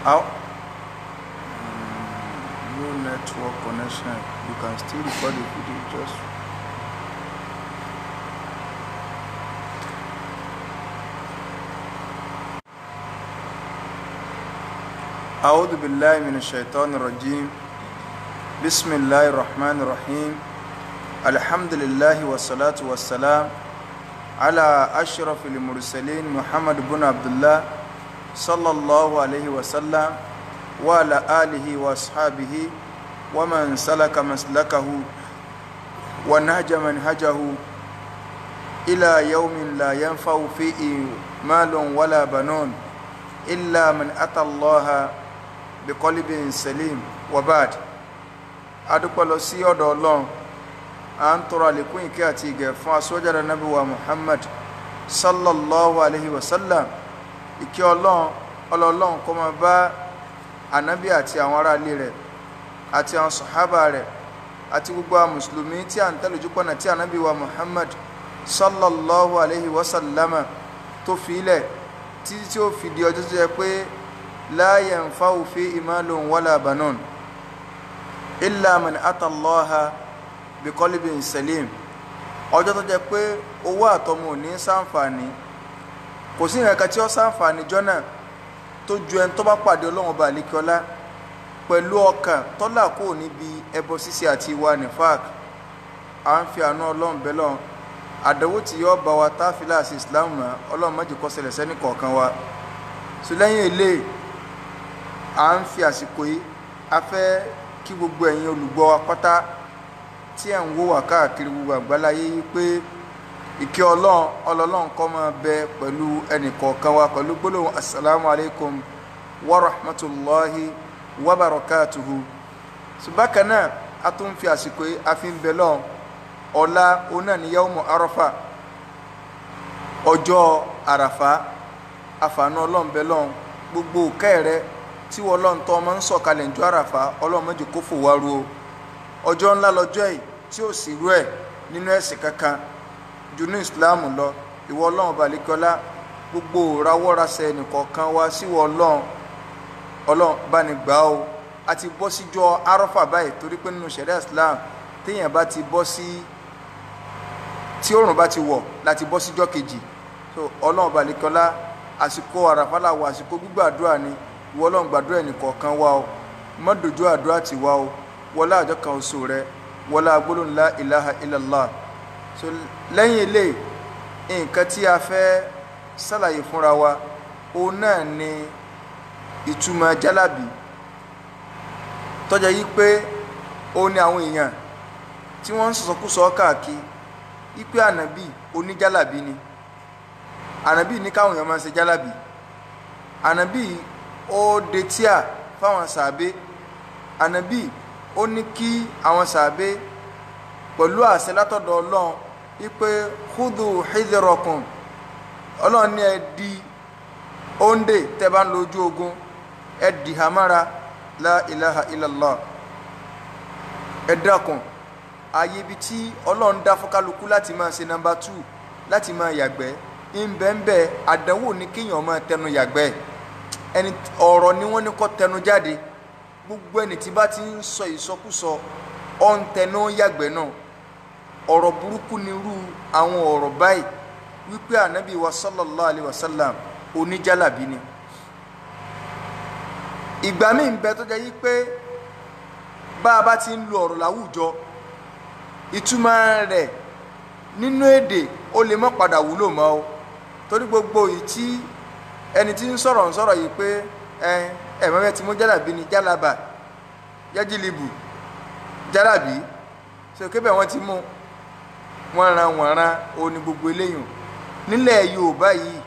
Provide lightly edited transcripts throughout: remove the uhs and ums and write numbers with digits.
How? No network connection. You can still record the video. Just أعوذ بالله من الشيطان الرجيم. بسم الله الرحمن الرحيم. الحمد لله والصلاة والسلام على أشرف المرسلين محمد بن عبد الله صلى الله عليه وسلم وعلى آله وأصحابه ومن سلك مسلكه ونهج منهجه إلى يوم لا ينفع فيه مال ولا بنون إلا من أتى الله بقلب سليم. وبعد adúpẹ́ lọ sí ọ̀dọ̀ Ọlọ́run à ń tọrọ àlékún ìkẹ́ àti ìgẹ̀ fún aṣọ́jáde Ànábì wa Muhammad sallallahu alaihi wasallam. Ìkẹ́ Ọlọ́run kó máa bá Ànábì àti àwọn ará ilé rẹ̀ àti àwọn sàhábà rẹ̀ àti gbogbo àwọn mùsùlùmí tí à ń tẹ̀lé ojú pọ̀nà tí Ànábì wa Muhammad sallallahu alaihi wasallam tó fi ilẹ̀ títí tí ó fi di ọjọ́ tó yẹ pé la yanfa'u fihi malun wala banun illa man ata Allaha bi qalbin salim. Ọjọ́ tó jẹ́ pé owó àtọmọ ò ní ṣàǹfààní, kò sí nǹkan tí ó ṣàǹfààní jọ́nà tó ju ẹni tó bá pàdé Ọlọ́run Ọba àlékiọlá pẹ̀lú ọkàn tọ́lá kò níbi ẹbọ ṣíṣe àti ìwà nifaq. À ń fi àánú Ọlọ́run bẹ̀ lọ́n àdánwò tí yóò bá wa táfìlà sí Islam mọ́ Ọlọ́run má jẹ́ kó ṣẹlẹ̀ sẹ́ni kọ̀ọ̀kan wa. Lẹ́yìn ilé à ń fi àsìkò yìí a fẹ́ kí gbogbo ẹ̀yin olùgbọ́ wa pátá tí ẹ̀ ń wò wá káàkiri gbogbo àgbáláyé yìí pé ìkẹ́ Ọlọ́run kó máa bẹ pẹ̀lú ẹnì kọ̀ọ̀kan wa pẹ̀lú gbólóhùn assalamu alaikum wa rahmatullahi wa barakatuhu. Bákan náà a tún fi àsìkò yìí a fi ń bẹ lọ́n ọ̀la ọ̀nà ní yawmu Arafa, ọjọ́ àràfá. Àfààní Ọlọ́run bẹ lọ́n gbogbo kẹ́ẹ̀rẹ́ tí wọ́n lọ́n tọ́ ọmọ ń sọ̀kalẹ̀ ìjọ àràfá Ọlọ́run má jẹ́ kó fò wá ru o. Ọjọ́ ńlá lọ́jọ́ yìí tí ó sì rú ẹ̀ nínú ẹ̀sìn kankan ju ní ìsìláàmù lọ. Ìwọ Ọlọ́run Ọba àlékiọlá gbogbo rawọ́rasẹ̀ ẹnìkọ̀ọ̀kan wá síwọ Ọlọ́run bá ní gbà o. A ti bọ́ síjọ́ Àràfá báyìí torí pé nínú ṣẹ̀ríà Islam téèyàn bá ti bọ́ sí tí oòrùn bá ti wọ̀ láti bọ́ síjọ́ kejì. Ọlọ́run Ọba àlékiọlá àsìkò àràfá la wà, àsìkò gbígbàdúrà ni. Ìwọ Ọlọ́run gbàdúrà ẹnìkọ̀ọ̀kan wá o, má dojú àdúrà tì wá o, wọlá àjọ kan oṣù rẹ, wọlá gbólóhùn la ilaha illallah. Lẹ́yìn ilé nǹkan tí a fẹ́ ṣàlàyé fúnra wa òun náà ni ìtumọ̀ jálàbí tó jẹ́ yí pé òun ni àwọn èèyàn tí wọ́n ń sọ̀sọ̀kúsọ káàkiri wípé ànábì oníjálàbí ni. Ànábì ní káwọn èèyàn máa ṣe jálàbí. Ànábì ó de tíà fáwọn sàábé. Ànábì ó ní kí àwọn sàábé pẹ̀lú àṣẹ látọ̀dọ̀ Ọlọ́run wípé khudhu hidhrakum. Ọlọ́run ní ẹ di òǹdè tẹ́ bá ń lọ ojú ogun, ẹ di hamara la ilaha illallah. Ẹ dákun ààyè ibi tí Ọlọ́run dá fún kálukú láti máa ṣe nọ́mbà 2 láti máa yàgbẹ́ ìbẹ̀ǹbẹ̀ àdánwò ní kéèyàn máa tẹnu yàgbẹ́. Ẹni ọ̀rọ̀ ni wọ́n ní kó tẹnu jáde. Gbogbo ẹni tí bá ti ń sọ ìsọkúsọ ọ̀ ń tẹnu yàgbẹ́ náà. Ọ̀rọ̀ burúkú ni irú àwọn ọ̀rọ̀ báyìí wípé ànábì wa sallallahu alaihi wasallam oníjálàbí ni. Ìgbà míì ń bẹ tó jẹ́ yí pé bá a bá ti ń lo ọ̀rọ̀ láwùjọ ìtumọ̀ rẹ̀ nínú èdè ó lè má padà wúlò mọ́ o. Torí gbogbo yìí tí ẹni tí ń sọ̀rọ̀ yìí pé ẹ̀mọ́mẹ́ tí mo jálàbí ni jálàbà yájìlìbù jálàbí ṣe kébẹ̀ wọ́n ti mú wọ́n ran o ní gbogbo eléyìn nílẹ̀ Yorùbá yìí.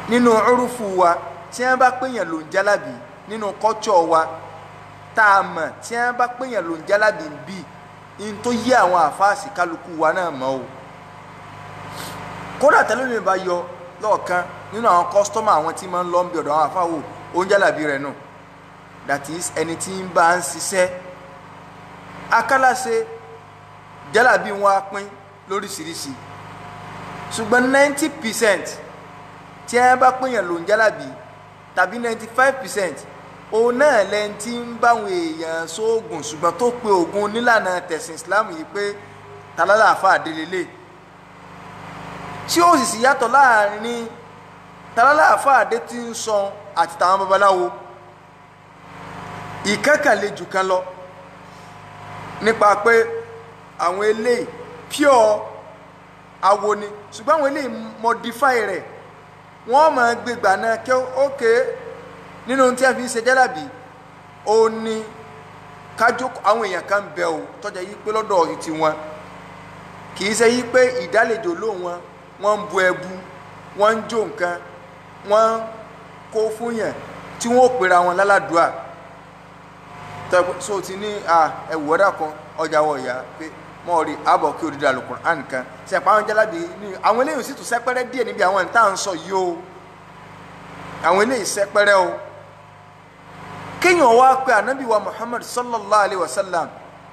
Nínú urúfù wa tí wọ́n bá pèèyàn ló ń jálàbí nínú kọ́tsọ̀ wa tá a mọ̀ tí wọ́n bá pèèyàn ló ń jálàbí ń bì in tó yí àwọn àfáàsì kálukú wa náà mọ́ o. Kódà tẹ́lẹ̀ mi bá yọ lọ́ọ̀kan nínú àwọn kọ́sítọ́mà àwọn tí máa ń lọ ń bí ọ̀dọ̀ àwọn àfáwò oúnjálàbí rẹ̀ nù, that is ẹni tí ń bá ń ṣiṣẹ́. Akálàṣe jálàbí wọn á pín lóríṣiríṣi ṣùgbọ́n 90% tí ẹ bá pèèyàn ló ń jálàbí tàbí 95% òun náà lẹ́ni tí ń báwọn èèyàn sóògùn ṣùgbọ́n tó pe ògùn nílànà tẹ̀sìn Islam yìí pé tàlálà àfa àdélélé tí ó sì sì yàtọ̀ láàrin tàlálà àfa àdé tí ń sọ àti tàwọn babaláwo ìkẹ́kànlé jù kan lọ nípa pé àwọn eléyìí pure awo ni ṣùgbọ́n àwọn eléyìí modify rẹ̀ wọ́n máa gbégbà náà kí ókè nínú tí a fi ń ṣe jálàbí ó ní kájọ àwọn èèyàn kan bẹ ò tọ́jà yí pé lọ́dọ̀ ti wọn kì í ṣe yí pé ìdálejò ló wọ́n ń bu ẹbu wọ́n ń jó nǹkan wọ́n kó fún yẹn tí wọ́n ò pera wọn lálàdúà so ti ní ẹ̀wù ọ̀dà kan ọjà wọ̀ ìyá pé mọ́ rí àbọ̀ kí odidi Al-Qur'an kan ṣe àpá àwọn jálàbí ní àwọn eléyìí sì tún sẹ́pẹ́rẹ́ díẹ̀ níbi àwọn ìta ń sọ yìí o àwọn eléyìí sẹ́pẹ́rẹ́ o kéèyàn wá pé ànábì wa Muhammad sallallahu alayhi wa sallam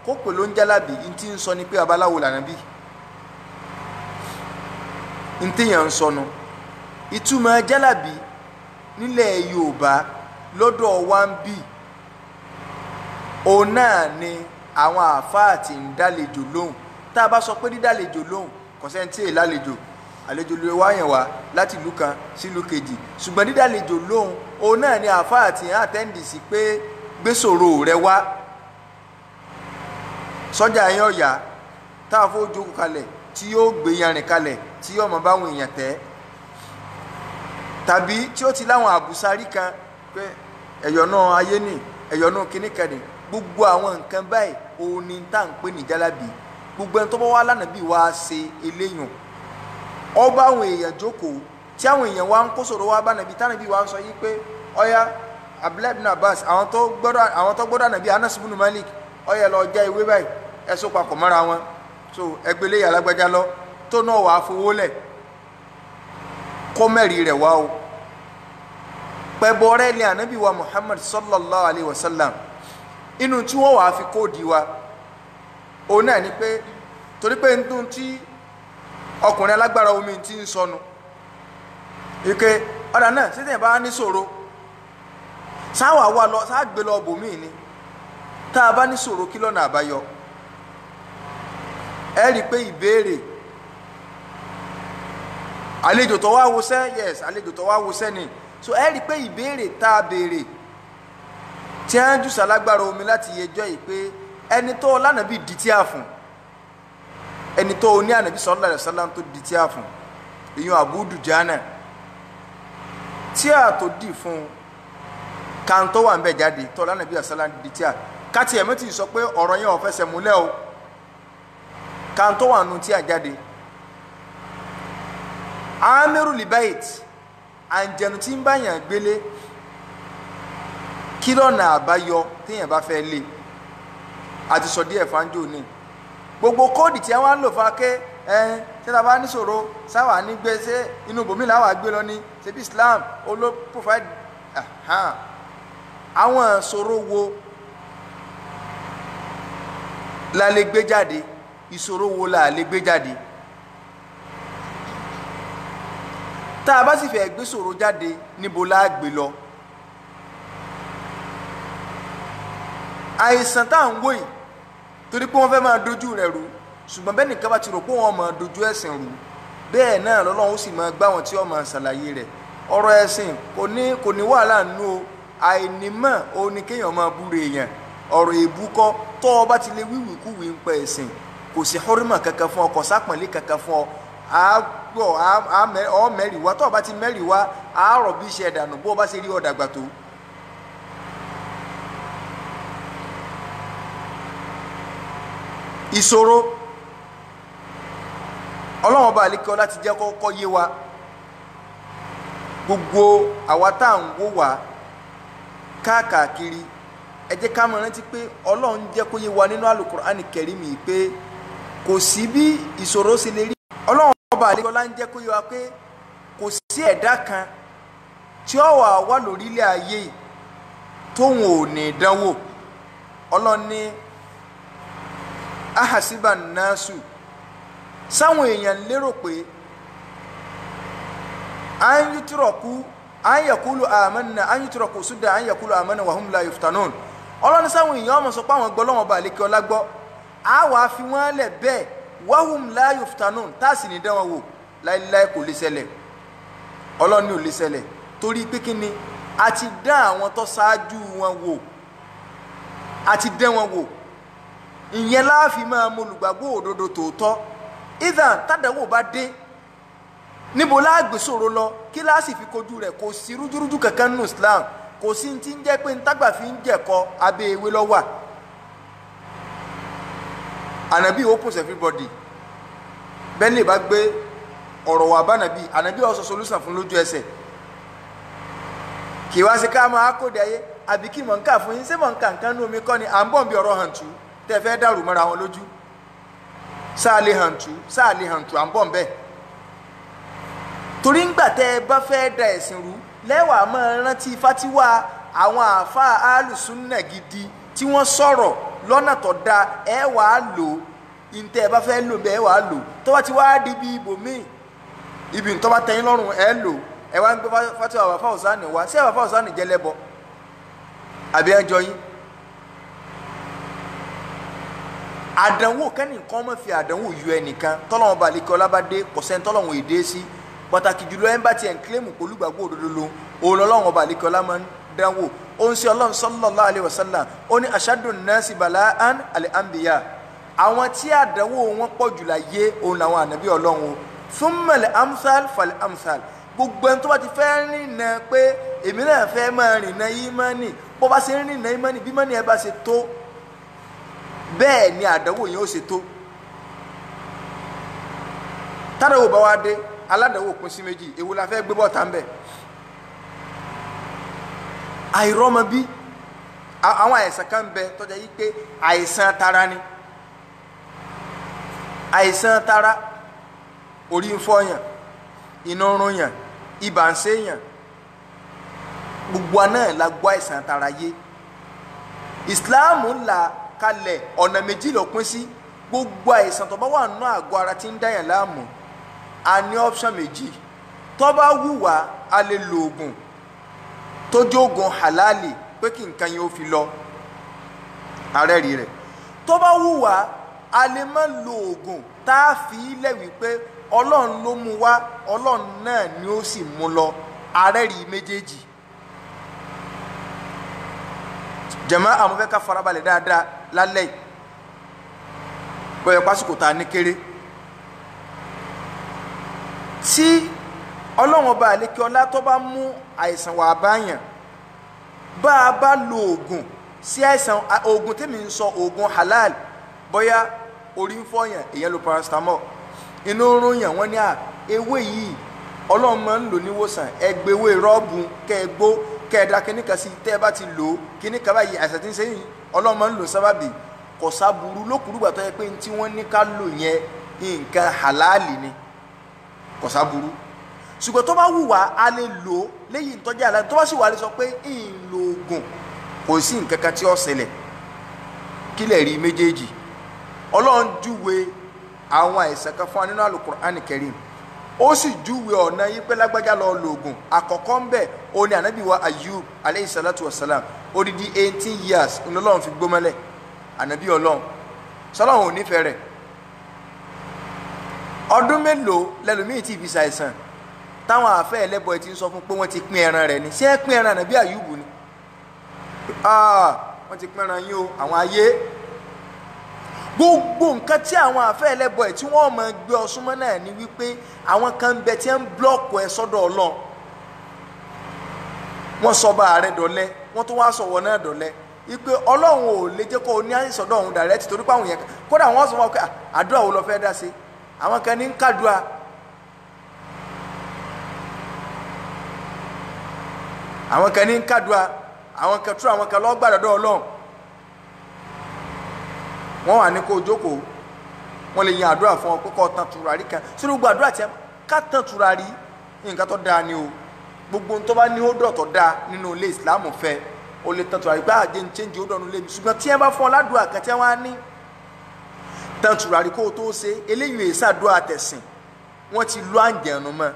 kó pè ló ń jálàbí n tí ń sọ ni pé abaláwo lànàbí n téèyàn ń sọnu ìtumọ̀ jálàbí nílẹ̀ Yorùbá lọ́dọ̀ wa ń bì òun náà ni àwọn àáfàá tí ń dálejò lóhùn tá a bá sọ pé dídálejò lóhùn kò sẹ́ni tí èèlà àlejò àlejò lè wá yẹn wá láti ìlú kan sí ìlú kejì ṣùgbọ́n dídálejò lóhùn òun náà ni àáfàá tí ń àtẹ́ǹdì sí pé gbèsòrò rẹ wá sọ́jà yẹn ọ̀yà tá a fọ́ jókòó kalẹ̀ tí yóò gbé yanrìn kalẹ̀ tí yóò mọ̀ báwọn èèyàn tẹ́ tàbí tí ó ti láwọn àbùsárí kan pé ẹ̀yọ̀nà ayé nì ẹ̀yọ̀nà kìnnìkanì gbogbo àwọn nǹkan báyìí òun ni tá à ń pè ní jálàbí gbogbo ẹni tó bá wá lánàá bí wàá ṣe eléyàn ọba àwọn èèyàn jókòó tí àwọn èèyàn wá ń kó sọ̀rọ̀ wá bá nàbí tánàbí wàá sọ yìí pé ọyá Abdullahi ibn Abbas àwọn tó gbọ́dọ̀ nàbí Anas ibn Malik ọyá lọ já ewé báyìí ẹ̀sùn papọ̀ mọ́ra wọn so ẹgbẹ́lẹ́ yà lágbájá lọ tó náà wàá fowó lẹ̀ kọ́mẹ́rì rẹ̀ wá o pẹ̀bọ̀rẹ́ ni ànábì wa Muhammad sallallahu alayhi wa sallam inú tí wọ́n wàá fi kóòdì wa òun náà ni pé torí pé nítorí tí ọkùnrin alágbára omi ti ń sọnù ike ọ̀dà náà sí tẹ̀yìn bá ní ṣòro sáwà wà lọ sáàgbé lọ bòmíì ni tá a bá ní ṣòro kí lọ́nà àbáyọ ẹ rí i pé ìbéèrè àlejò tó wá wọṣẹ́ yes àlejò tó wá wọṣẹ́ ni so ẹ rí i pé ìbéèrè tá a béèrè tí a ń jù sálágbára omi láti yẹjọ́ yìí pé ẹni tó lánàbí di tí a fún ẹni tó ní ànàbí sallallahu alaihi wasallam tó di tí a fún èyàn Abu Dujana tí a tó dì fún kan tó wà ń bẹ̀ jáde tó lánàbí sallallahu di tí a káti ẹ̀mí ti sọ pé ọ̀rọ̀ yẹn ò fẹsẹ̀ múlẹ̀ o kan tó wà nù tí a jáde Amiru Libait àǹjẹ̀nù tí ń bá yàn gbélé kí lọ́nà àbáyọ téèyàn bá fẹ́ lé àti sọ díẹ̀ fáńjò ní gbogbo kóòdì tí wọ́n ń lò fún aké tí a bá níṣòro sáwà ní gbé ṣé inú bòmí làwà gbé lọ ní ṣebí Islam olo provide àwọn ìṣòro wo la lè gbé jáde ìṣòro wo la lè gbé jáde tá a bá sì fẹ́ gbé ṣòro jáde níbo la gbé lọ àìsàn tá à ń wò yìí torí pé wọ́n fẹ́ máa dojú rẹ̀ rú ṣùgbọ́n bẹ́ẹ̀ nìkan bá ti rò pé wọ́n máa dojú ẹ̀sìn rú bẹ́ẹ̀ náà lọ́lọ́run ó sì máa gbá wọn tí wọ́n máa ṣàlàyé rẹ̀ ọ̀rọ̀ ẹ̀sìn kò ní wàhálà nínú o àìnímọ̀ òun ni kéèyàn máa búre èèyàn ọ̀rọ̀ èébú kọ́ tó o bá ti lè wíwìkúwì ń pa ẹ̀sìn kò sí hórìmọ̀ kankan fún ọ kò sápọ̀nlé kankan fún ọ ọ mẹ́rì wá tó o bá ti mẹ́rì wá àárọ̀ bí iṣẹ́ ẹ̀dànù bó o bá ṣe rí ọ̀dàgbà tó. ìṣòro ọlọ́run ọba àlékè láti jẹ́ kọ́kọ́ yé wa gbogbo àwa tá à ń wò wá káàkiri ẹ jẹ́ ká mọ̀ rántí pé ọlọ́run jẹ́ kó yé wa nínú Al-Qur'ani Karimi pé kò sí bí ìṣòro ṣe lè rí ọlọ́run ọba àlékè ọlá ń jẹ́ kó yé wa pé kò sí ẹ̀dá kan tí ó wà lórílẹ̀ ayé tóun ò ní dánwò ọlọ́run ní ahasiba nasu sáwọn èèyàn lérò pé à ń yútúrọ̀kú an yaqulu amanna an yutraku sudda an yaqulu amanna wa hum la yuftanun Ọlọ́run sáwọn èèyàn mọ̀ sọ pé àwọn gbọ́ lọ́wọ́ bá lékè ọlá gbọ́ a wá fi wọ́n lẹ̀ bẹ́ẹ̀ wa hum la yuftanun tá sì ní dán wọn wò láíláí kò lè ṣẹlẹ̀ Ọlọ́run ní ò lè ṣẹlẹ̀ torí pé kí ni a ti dán àwọn tó ṣáájú wọn wò a ti dán wọn wò ìyẹn láàfin máa mọ olùgbàgbọ́ òdodo tòótọ́ ìdán tádàwò bá dé níbo láàgbèsòro lọ kí láàsì fi kojú rẹ̀ kò sí rújúrújú kankan nínú Islam kò sí ti ń jẹ́ pé ntàgbà fi ń jẹ̀kọ abẹ́ ewé lọ́wà ànàbí opens everybody bẹ́ẹ̀ lè bá gbé ọ̀rọ̀ wà bánàbí ànàbí ó sọ solution fún lójú ẹsẹ̀ kì wá sí ká máa kóde ayé àbí kí mọ̀ ń kà fún yín ṣé mọ̀ ń kà nǹkan ní omi kọ́ ni à ń bọ̀ bí ọ̀rọ̀ hàn tú tẹ́ fẹ́ dàrú mọ́ra wọn lójú sáà lè hàn tú à ń bọ̀ ń bẹ́ẹ̀ torí ńgbà tẹ́ ẹ bá fẹ́ da ẹ̀sìn rú lẹ́wàá máa rántí fatiwa àwọn àáfàá alùsùnà gidi tí wọ́n sọ̀rọ̀ lọ́nà tó dáa ẹ wàá lò ìǹtẹ́ ẹ bá fẹ́ lò bẹ́ẹ̀ wàá lò tó bá ti wá di bí ibòmíì ibi tó bá tẹ́yìn lọ́rùn ẹ lò ẹ wá ń gbé fatiwa àbáfà ọ̀sánì wá sí àbáfà ọ̀sánì jẹ́ lẹ́bọ àbí ẹjọ́ yín àdánwò kẹ́nìkan mọ̀ fi àdánwò yọ ẹnìkan tọ́lọ́wọ́n balẹ̀ kí ọlá bá dé kọ̀sẹ́ tọ́lọ́wọ́n èdè sí pàtàkì jùlọ ẹ̀ ń bá tiẹ̀ ń kílẹ̀mù olùgbàgbọ́ òdodo lo òun lọ́wọ́n ọba àlekè ọlá máa ń dánwò ó ń ṣe Ọlọ́run sallallahu alaihi wasallam ó ní ashaddu nnasi bala'an al-anbiya àwọn tí àdánwò wọn pọ̀ jù láyé òun làwọn ànábì Ọlọ́run o thumma al-amthal fal-amthal gbogbo ẹni tó bá ti fẹ́ rìnà pé èmi náà fẹ́ máa rìnà ìmánì bó bá ṣe ń rìnà ìmánì bí ìmánì ẹ bá ṣe tó bẹ́ẹ̀ ni àdánwò yẹn ó ṣe tó tádàwò bá wá dé aládàáwò pín sí méjì èwo la fẹ́ gbé bọ́ta ń bẹ̀ àìrọ́mọ bí àwọn àìsàn kan ń bẹ tó jẹ́ yí pé àìsàn tara ni àìsàn tara orí ń fọ́yàn inú ń rúnyàn ibà ń ṣèyàn gbogbo náà la gbọ́ àìsàn tara yé ìsìláàmù là kalẹ̀ ọ̀nà méjì ló pín sí gbogbo àìsàn tó bá wà nínú àgọ́ ara tí ń dáyàn láàmú a ní option méjì tó bá wù wá a lè lo oògùn tó jóògùn halali pé kí nǹkan yẹn ó fi lọ ààrẹ rí rẹ̀ tó bá wù wá a lè má lo oògùn tá a fi ilẹ̀ wípé Ọlọ́run ló mú wá Ọlọ́run náà ni ó sì mú lọ ààrẹ rí méjèèjì jàmá àwọn fẹ́ ká farabalẹ̀ dáadáa lálẹ́ yìí bóyá pásítọ̀ tá a ní kéré tí Ọlọ́run ọba àlékè ọlá tó bá mú àìsàn wà báyàn bá a bá lo oògùn sí àìsàn oògùn tèmi ń sọ oògùn halal bóyá orí ń fọyàn èèyàn lo paracetamol inú ń ròyàn wọ́n ní ewé yìí Ọlọ́run máa ń lò níwòsàn ẹgbẹ̀wé rọ́ọ̀bù kẹgbó kẹẹ̀dá kíníkà sí tẹ́ ẹ bá ti lò ó kíníkà báyìí àìsàn tí ń sẹ́yìn Ọlọ́run máa ń lò sábàbí kò sábúrú lókùrúgbà tó yẹ pé tí wọ́n ní ká lò yẹn nǹkan halali ni kò sábúrú ṣùgbọ́n tó bá wù wá a lè lò ó léyìí ìtọ́jú àlá tó bá sì wà lè sọ pé ìlò oògùn kò sí nǹkan kan tí ó ṣẹlẹ̀ kí lè rí méjèèjì Ọlọ́run júwe àwọn àìsàn kan fún wa nínú Al-Qur'an Karim ó sì júwe ọ̀nà yí pé lágbájá lọ lo oògùn àkọ́kọ́ ń bẹ̀ ó ní ànábì wa Ayub aleyhi salatu wa salam odidi 18 years ní Ọlọ́run fi gbómọ́lẹ̀ ànábì Ọlọ́run sọlọ́run ò nífẹ̀ẹ́ rẹ̀ ọdún mélòó lẹ́lòmíì tí fi ṣàìsàn táwọn àfẹ́ ẹlẹ́bọ ẹ̀ ti ń sọ fún pé wọ́n ti pín ẹran rẹ̀ ni ṣé ẹ pín ẹran ànábì Ayub ni wọ́n ti pín ẹran yín o àwọn ayé gbogbo nǹkan tí àwọn àfẹ́ ẹlẹ́bọ ẹ̀ tí wọ́n máa gbé ọsúnmọ́ náà ni wípé àwọn kan ń bẹ tí ń blọ́ọ̀kù ẹ sọ́dọ̀ Ọlọ́run wọ́n sọ bá ààrẹ dọ̀lẹ́ wọ́n tún wá sọ̀wọ́ náà dọ̀lẹ́ wípé Ọlọ́run ò lè jẹ́ kó o ní àìsọ̀dọ̀ ọ̀hún dàrẹ́tì torí pé àwọn yẹn kódà wọ́n sọ wọn pé àdúrà wo lọ fẹ́ dá sí àwọn kan ní ń kàdúrà àwọn kan ní ń kàdúrà àwọn kan tú àwọn kan lọ́ọ́ gbàdọ̀dọ̀ Ọlọ́run wọ́n wà ní kó o jókòó wọ́n lè yan àdúrà fún ọ pé kó o tán tùràrí kan sínú gbogbo àdúrà tí ká tán tùràrí nǹkan tó dáa ni o gbogbo tó bá ní ó dọ̀ tó dáa nínú ilé ìsìlámù fẹ́ o lè tán tùràrí pé àjẹ́ ń chẹ́ǹjì ó dọ̀nù lébi ṣùgbọ́n tí ẹ bá fún ọ ládùúgbò kan tí wọ́n á ní tán tùràrí kó o tó ṣe eléyìí èyí sàdúrà tẹ̀sìn wọ́n ti lọ àǹjẹ̀nu mọ́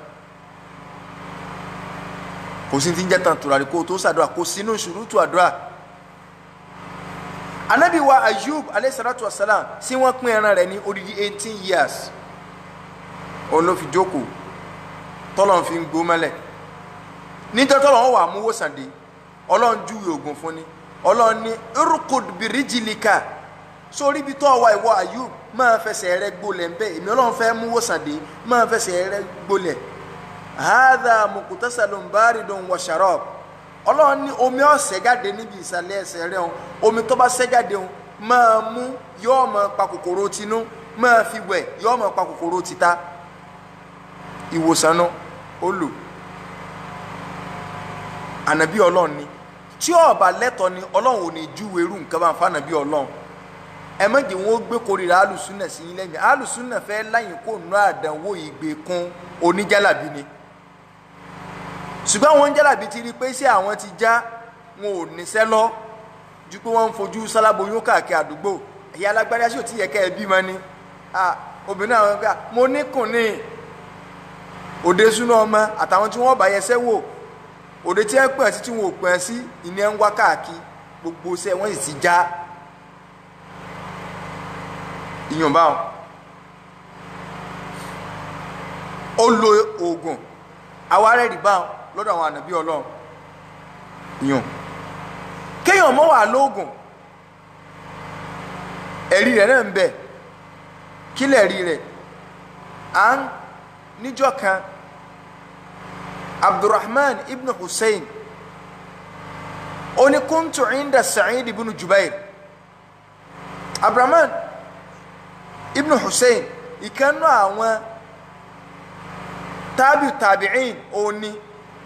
kò sí ti ń jẹ́ tán tùràrí kó tó ṣàdúrà kò sínú ṣùrútù àdúrà. Ànábì wa Ayub alayhi salatu wassalam sí wọ́n pín ẹran rẹ̀ ní odidi 18 years òun ló fi jókòó tọ́lọ́n fi ń gbó mẹ́lẹ̀ níjọ́ tọ́lọ́n wà mú wòsàn dé Ọlọ́run júwe ògùn fún ni Ọlọ́run ní irkud birijilika sórí ibi tó wà ìwọ Ayub máa fẹsẹ̀ rẹ gbolẹ̀ ń bẹ́ èmi Ọlọ́run fẹ́ mú wòsàn dé máa fẹsẹ̀ rẹ gbolẹ̀ hadha muqtasalun baridun wa sharab Ọlọ́run ní omi ó ṣẹ́ jáde níbi ìsàlẹ̀ ẹsẹ̀ rẹ hàn omi tó bá ṣẹ́ jáde hàn máa mú yóò máa pa kòkòrò tinú máa fi wẹ̀ yóò máa pa kòkòrò tìta ìwòsàn náà ó lò ànàbí Ọlọ́run ni tí ó bá lẹ́tọ̀ ni Ọlọ́run ò ní júwe irú nǹkan bá ń fa ànàbí Ọlọ́run ẹ má jẹ́ wọn ó gbé kórìíra alùsùnà sí yín lẹ́yìn alùsùnà fẹ́ láyìn kó nù àdánwò ìgbèkùn oníjàlábí ni ṣùgbọ́n àwọn oníjàlábí ti rí pé sí àwọn ti já wọn ò níṣẹ́ lọ ju pé wọ́n ń fojú sáláboyún káàkiri àdúgbò ẹ̀yà alágbára sí ò tí yẹ kẹ́ ẹ bímọ ni obìnrin àwọn ọgbà mo níkùn ní òde súná ọmọ àtàwọn tí wọ́n bá yẹsẹ́ wò òde tí ẹ pẹ̀ sí tí wọn ò pẹ̀ sí ìní ẹ̀ ń wá káàkiri gbogbo ṣẹ́ wọ́n sì ti já ìyọ̀n báwọn ó lo oògùn àwárẹ̀ rí báwọn lọ́dọ̀ àwọn ànàbí Ọlọ́run ìyọ̀n kéèyàn mọ́ wà lóògùn ẹ̀rí rẹ̀ náà ń bẹ kílẹ̀ rí rẹ̀ à ń níjọ́ kan Abdurrahman ibn Hussein ó ní kuntu inda Sa'id ibn Jubair Abdurrahman ibn Hussein ìkànnú àwọn tabi'in òní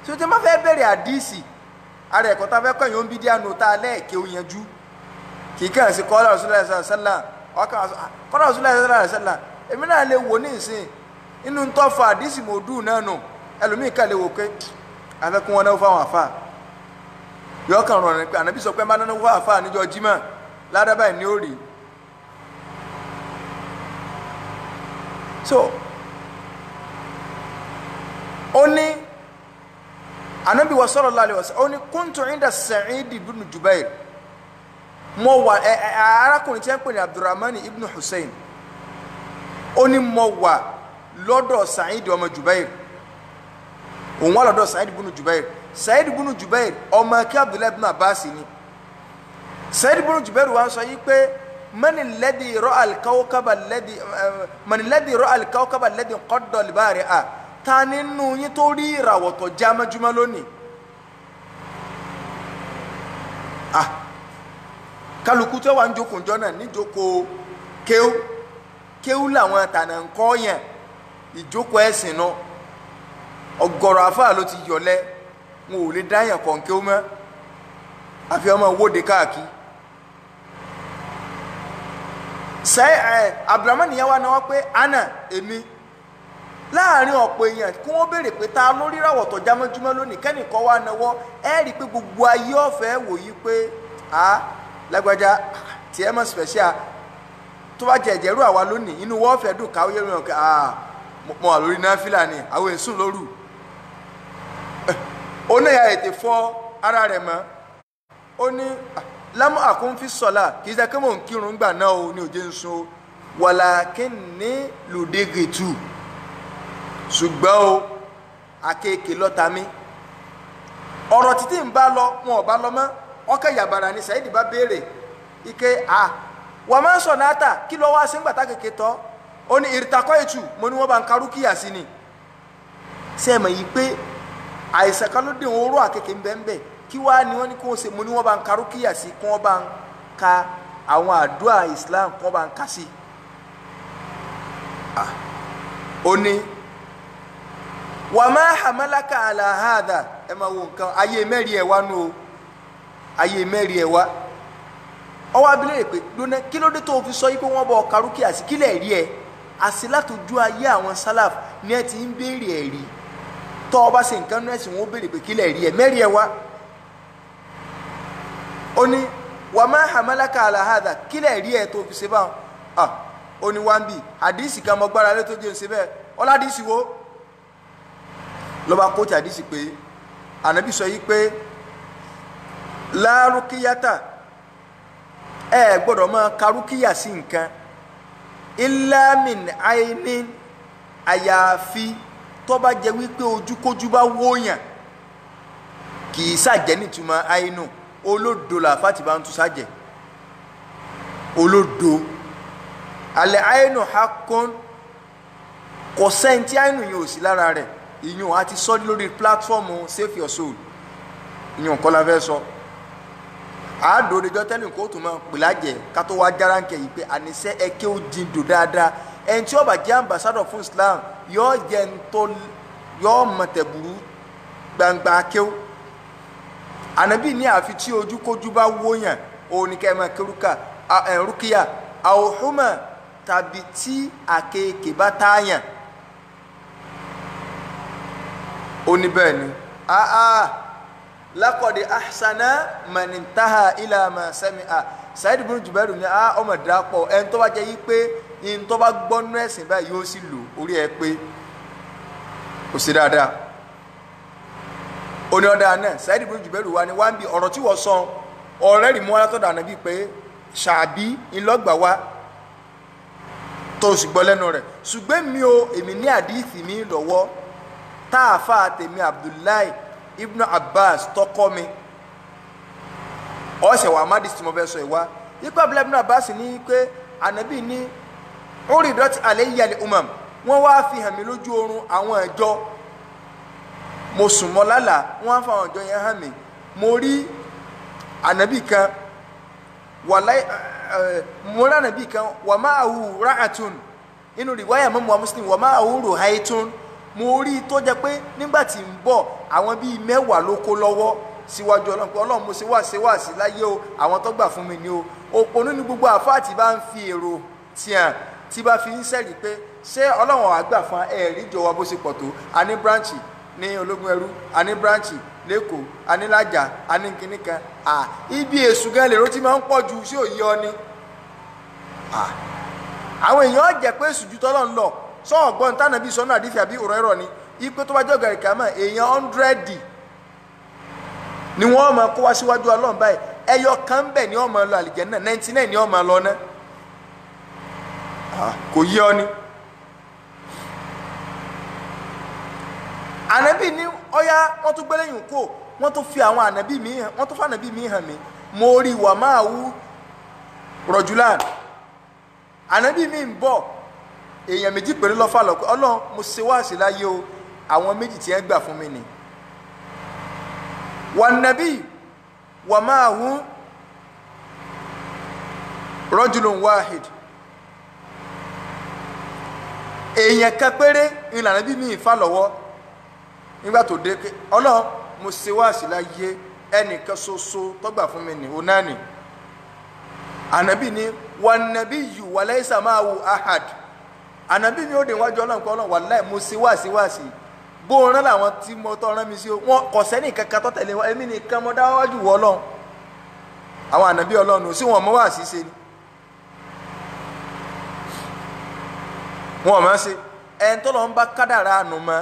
tí ó ti máa fẹ́ bẹ̀rẹ̀ àdísì ara ẹ̀kọ́ tá a fẹ́ kọ́ yóò ń bí díà nù tá a lẹ́ẹ̀kẹ́ ó yanjú kì í kàn sí kọ́lá Rasulullah sallallahu alaihi wasallam ọkàn kọ́lá Rasulullah sallallahu alaihi wasallam èmi náà lè wò ní ìsìn inú tó fa àdísì mòdù náà nù ẹlòmíì kà lè wò pé afẹ́kún wọn náà fáwọn àfà yọ kàn rọrùn ní pé ànábì sọ pé bá náà fáwọn àfà níjọ́ Jímọ̀ ládàbà ní ó rí so ó ní Ànábì wa sallallahu alaihi wasallam ó ní kuntu inda Sa'id ibn Jubair mo wà arákùnrin tí ń pè ní Abdurrahman ibn Hussein ó ní mo wà lọ́dọ̀ Sa'id ọmọ Jubair òun wà lọ́dọ̀ Sa'id ibn Jubair Sa'id ibn Jubair ọmọ kí Abdullah ibn Abbas ni Sa'id ibn Jubair wá sọ yí pé من الذي رأى الكوكب الذي قد البارئة tani nínú yín tó rí ìràwọ̀ tó já mọ́júmọ́ lónìí kálukú tó wà ń jókòó njọ́ náà níjókòó kéwú làwọn àtànà ń kọ́ yẹn ìjókòó ẹ̀sìn náà ọ̀gọ̀rọ̀ àfáà ló ti yọ̀lẹ́ wọn ò lè dáyàn kàn kéwú mọ́ àfi ọmọ wóde káàkiri Abdurrahman yẹn wá náà pé ana èmi láàrin ọ̀pọ̀ èèyàn kí wọ́n béèrè pé ta ló rí ìràwọ̀ tó já mọ́júmọ́ lónìí kẹ́nìkan wá náwó ẹ rí i pé gbogbo ayé ọ̀fẹ́ wòye pé lágbájá tí ẹ mọ̀ special tó bá jẹ́ ẹ̀jẹ̀rú àwa lónìí inú wọ́n fẹ́ dùn káwé rìn ọ̀kẹ́ mọ̀ wà lórí náfìlà ni àwọn èsùn lóru ó ní ìyá ètè fọ́ ara rẹ̀ mọ́ ó ní lámú àkúnfí sọ̀lá kì í ṣe kí mò ń kírun gbà náà ó ní òjé ń sun wàlàkínní lùdégètù ṣùgbọ́n o akéèké lọ́ta mi ọ̀rọ̀ títí ń bá lọ wọn ò bá lọ mọ́ ọkẹ́ yàbàrà ni Saidi bá béèrè ike wà máa ń sọ náà kí ló wá sí ńgbàtà kéèké tọ́ ó ní ìrìtàkọ́ ètù mo ní wọ́n bá ń karú kíyà sí ni sẹ́ẹ̀mọ̀ yìí pé àìsàn kan ló dé òun ró àkéèké ń bẹ́ẹ̀ kí wá ni wọ́n ní kó ṣe mo ní wọ́n bá ń karú kíyà sí kí wọ́n bá ń ka àwọn àdúrà Islam kí wọ́n bá ń ka sí ó ní wà máa hamalaka ala hadha ẹ máa wo nǹkan ayé mẹ́rin ẹ̀ wá nù o ayé mẹ́rin ẹ̀ wá ọwọ́ abilé rẹ̀ pé lónà kí ló dé tó fi sọ yí pé wọ́n bọ̀ karú kíyà sí kílẹ̀ rí ẹ àti látòjú ayé àwọn sálàf ní ẹ ti ń béèrè ẹ̀rí tọ́ ọ bá ṣe nǹkan náà sì wọ́n béèrè pé kílẹ̀ rí ẹ mẹ́rin ẹ̀ wá ó ní wà máa hamalaka ala hadha kílẹ̀ rí ẹ tó fi ṣe báwọn ó ní wá ń bì àdìsí kan mọ gbára lé tó jẹ́ ṣe bẹ́ẹ̀ ọládìsí wo ló bá kóòtù àdìsí pé ànábì sọ yìí pé la rukiyata ẹ gbọ́dọ̀ máa ka rúkìyà sí nǹkan illa min ainin àyàfi tó bá jẹ́ wípé ojúkójú bá wóyàn kì í ṣàjẹ́ nítumọ̀ àínú olódo làfáàtì bá ń tú ṣàjẹ́ olódo alẹ́ àínú hakun kò sẹ́ńtì àínú yìí ò sí lára rẹ̀ ìyún àti sọ lórí pílátífọ́ọ̀mù Save Your Soul ìyún kọ́ la fẹ́ sọ àádọ́dẹjọ́ tẹ́lẹ̀ kó tó máa pè lájẹ̀ ká tó wá járánkẹ́ yìí pé àníṣe ẹ̀kẹ́ ó jindò dáadáa ẹni tí ó bá jẹ́ ambassador fún Islam yóò jẹ́ ntọ́ yóò mọ̀tẹ̀bùrú gbangba kéw ànábì ní àfi tí ojúkójú bá wóyàn òun ni kẹ́ máa kéruka rúkìyà àwòhùmà tàbí tí àkekèé bá táyàn ó ní bẹ́ẹ̀ ni lakọ̀dé ahsana manintaha ila ma sami'a Said ibn Jubair ní ọmọ dàpọ̀ ẹni tó bá jẹ́ yí pé ẹni tó bá gbọ́nú ẹ̀sìn báyìí yóò sì lò orí ẹ pé kò sí dáadáa ó ní ọ̀dà náà Said ibn Jubair wà ní wá ń bi ọ̀rọ̀ tí wọ́n sọ ọ̀rẹ́ rí mú alátọ̀dọ̀ ànábì pé ṣàbí ńlọgbà wá tó sì gbọ́ lẹ́nu rẹ̀ ṣùgbọ́n mi ò èmi ní àdíìsì mi lọ́wọ́ táàfà tèmi Abdullahi Ibn Abbas tọkọ mi ọsẹ wa amadi tí mo fẹ́ sọ ìwá ikú Abdullahi Ibn Abbas ní pé ànábì ní uridat alayya al-umam wọ́n wá fi hàn mí lójú oorun àwọn ìjọ mo sùn mọ́ lálàá wọ́n fa àwọn ìjọ yẹn hàn mí mo rí ànábì kan wàláì mo rí ànábì kan wa ma'ahu ra'atun inú riwaya mọ́ Muslim wa ma'ahu ruhaitun mo rí tó jẹ́ pé nígbà tí ń bọ̀ àwọn bíi 10 ló kó lọ́wọ́ síwájú Ọlọ́run pé Ọlọ́run mo ṣe wá sí láyé o àwọn tó gbà fún mi ni o òpònú ní gbogbo àfáà tí bá ń fi èrò tiẹ̀ tí bá fi ń sẹ́rìí pé ṣé Ọlọ́run àgbà fún ẹ̀rí ìjọ wa bó ṣe pọ̀ tó a ní branchi ní ológun ẹrú a ní branchi lẹ́kọ̀ọ́ a ní lájà a ní kinní kan ibi èṣù gan lèrò tí máa ń pọ̀ ju sí òye ọ ni àwọn èèyàn jẹ́ pé èṣù ju tọ́lọ́run lọ sọ ọgbọ́n tánàbí sọ́nà àdífẹ́ àbí ọ̀rọ̀ ẹ̀rọ ni ipé tó bá jẹ́ ọ̀gá ìkàmọ́ èèyàn 100 ni wọ́n máa kó wá síwájú Ọlọ́run báyìí ẹyọ kan bẹ̀ ni wọ́n máa lọ àlìjẹ́nnà 99 ni wọ́n máa lọ náà kò yé ọ ni. ànábì ní ọyá wọ́n tún gbẹ́lẹ́yìn kó wọ́n tún fi àwọn ànábì mi hàn wọ́n tún fún ànábì mi hàn mí mo rí wà máa wú rọ̀jùlán ànábì mi ń bọ̀ èèyàn méjì péré lọ́fà lọ́pẹ́ Ọlọ́run mo ṣe wáàsí láyé o àwọn méjì tí ẹ gbà fún mi ni wà nàbí wà máa hù rajulun wahid èèyàn kan péré ìlànà bí mi ìfà lọ́wọ́ nígbà tó dé pé Ọlọ́run mo ṣe wáàsí láyé ẹnìkan ṣoṣo tó gbà fún mi ni ó náà ni ànábì ni wà nàbí yù wà laysa ma'ahu ahad ànábì mi ó dé wájú Ọlọ́run pé Ọlọ́run wàláhì mo ṣe wáàsí bó rán làwọn tí mo tọ́ rán mi sí o wọn kò sẹ́ni kankan tó tẹ̀lé wọn èmi nìkan mo dá wájú wọ Ọlọ́run àwọn ànábì Ọlọ́run ò sí wọn mọ́ wáàsí ṣe ni wọn máa ṣe ẹni tó lọ ń bá kádàrá àánú mọ́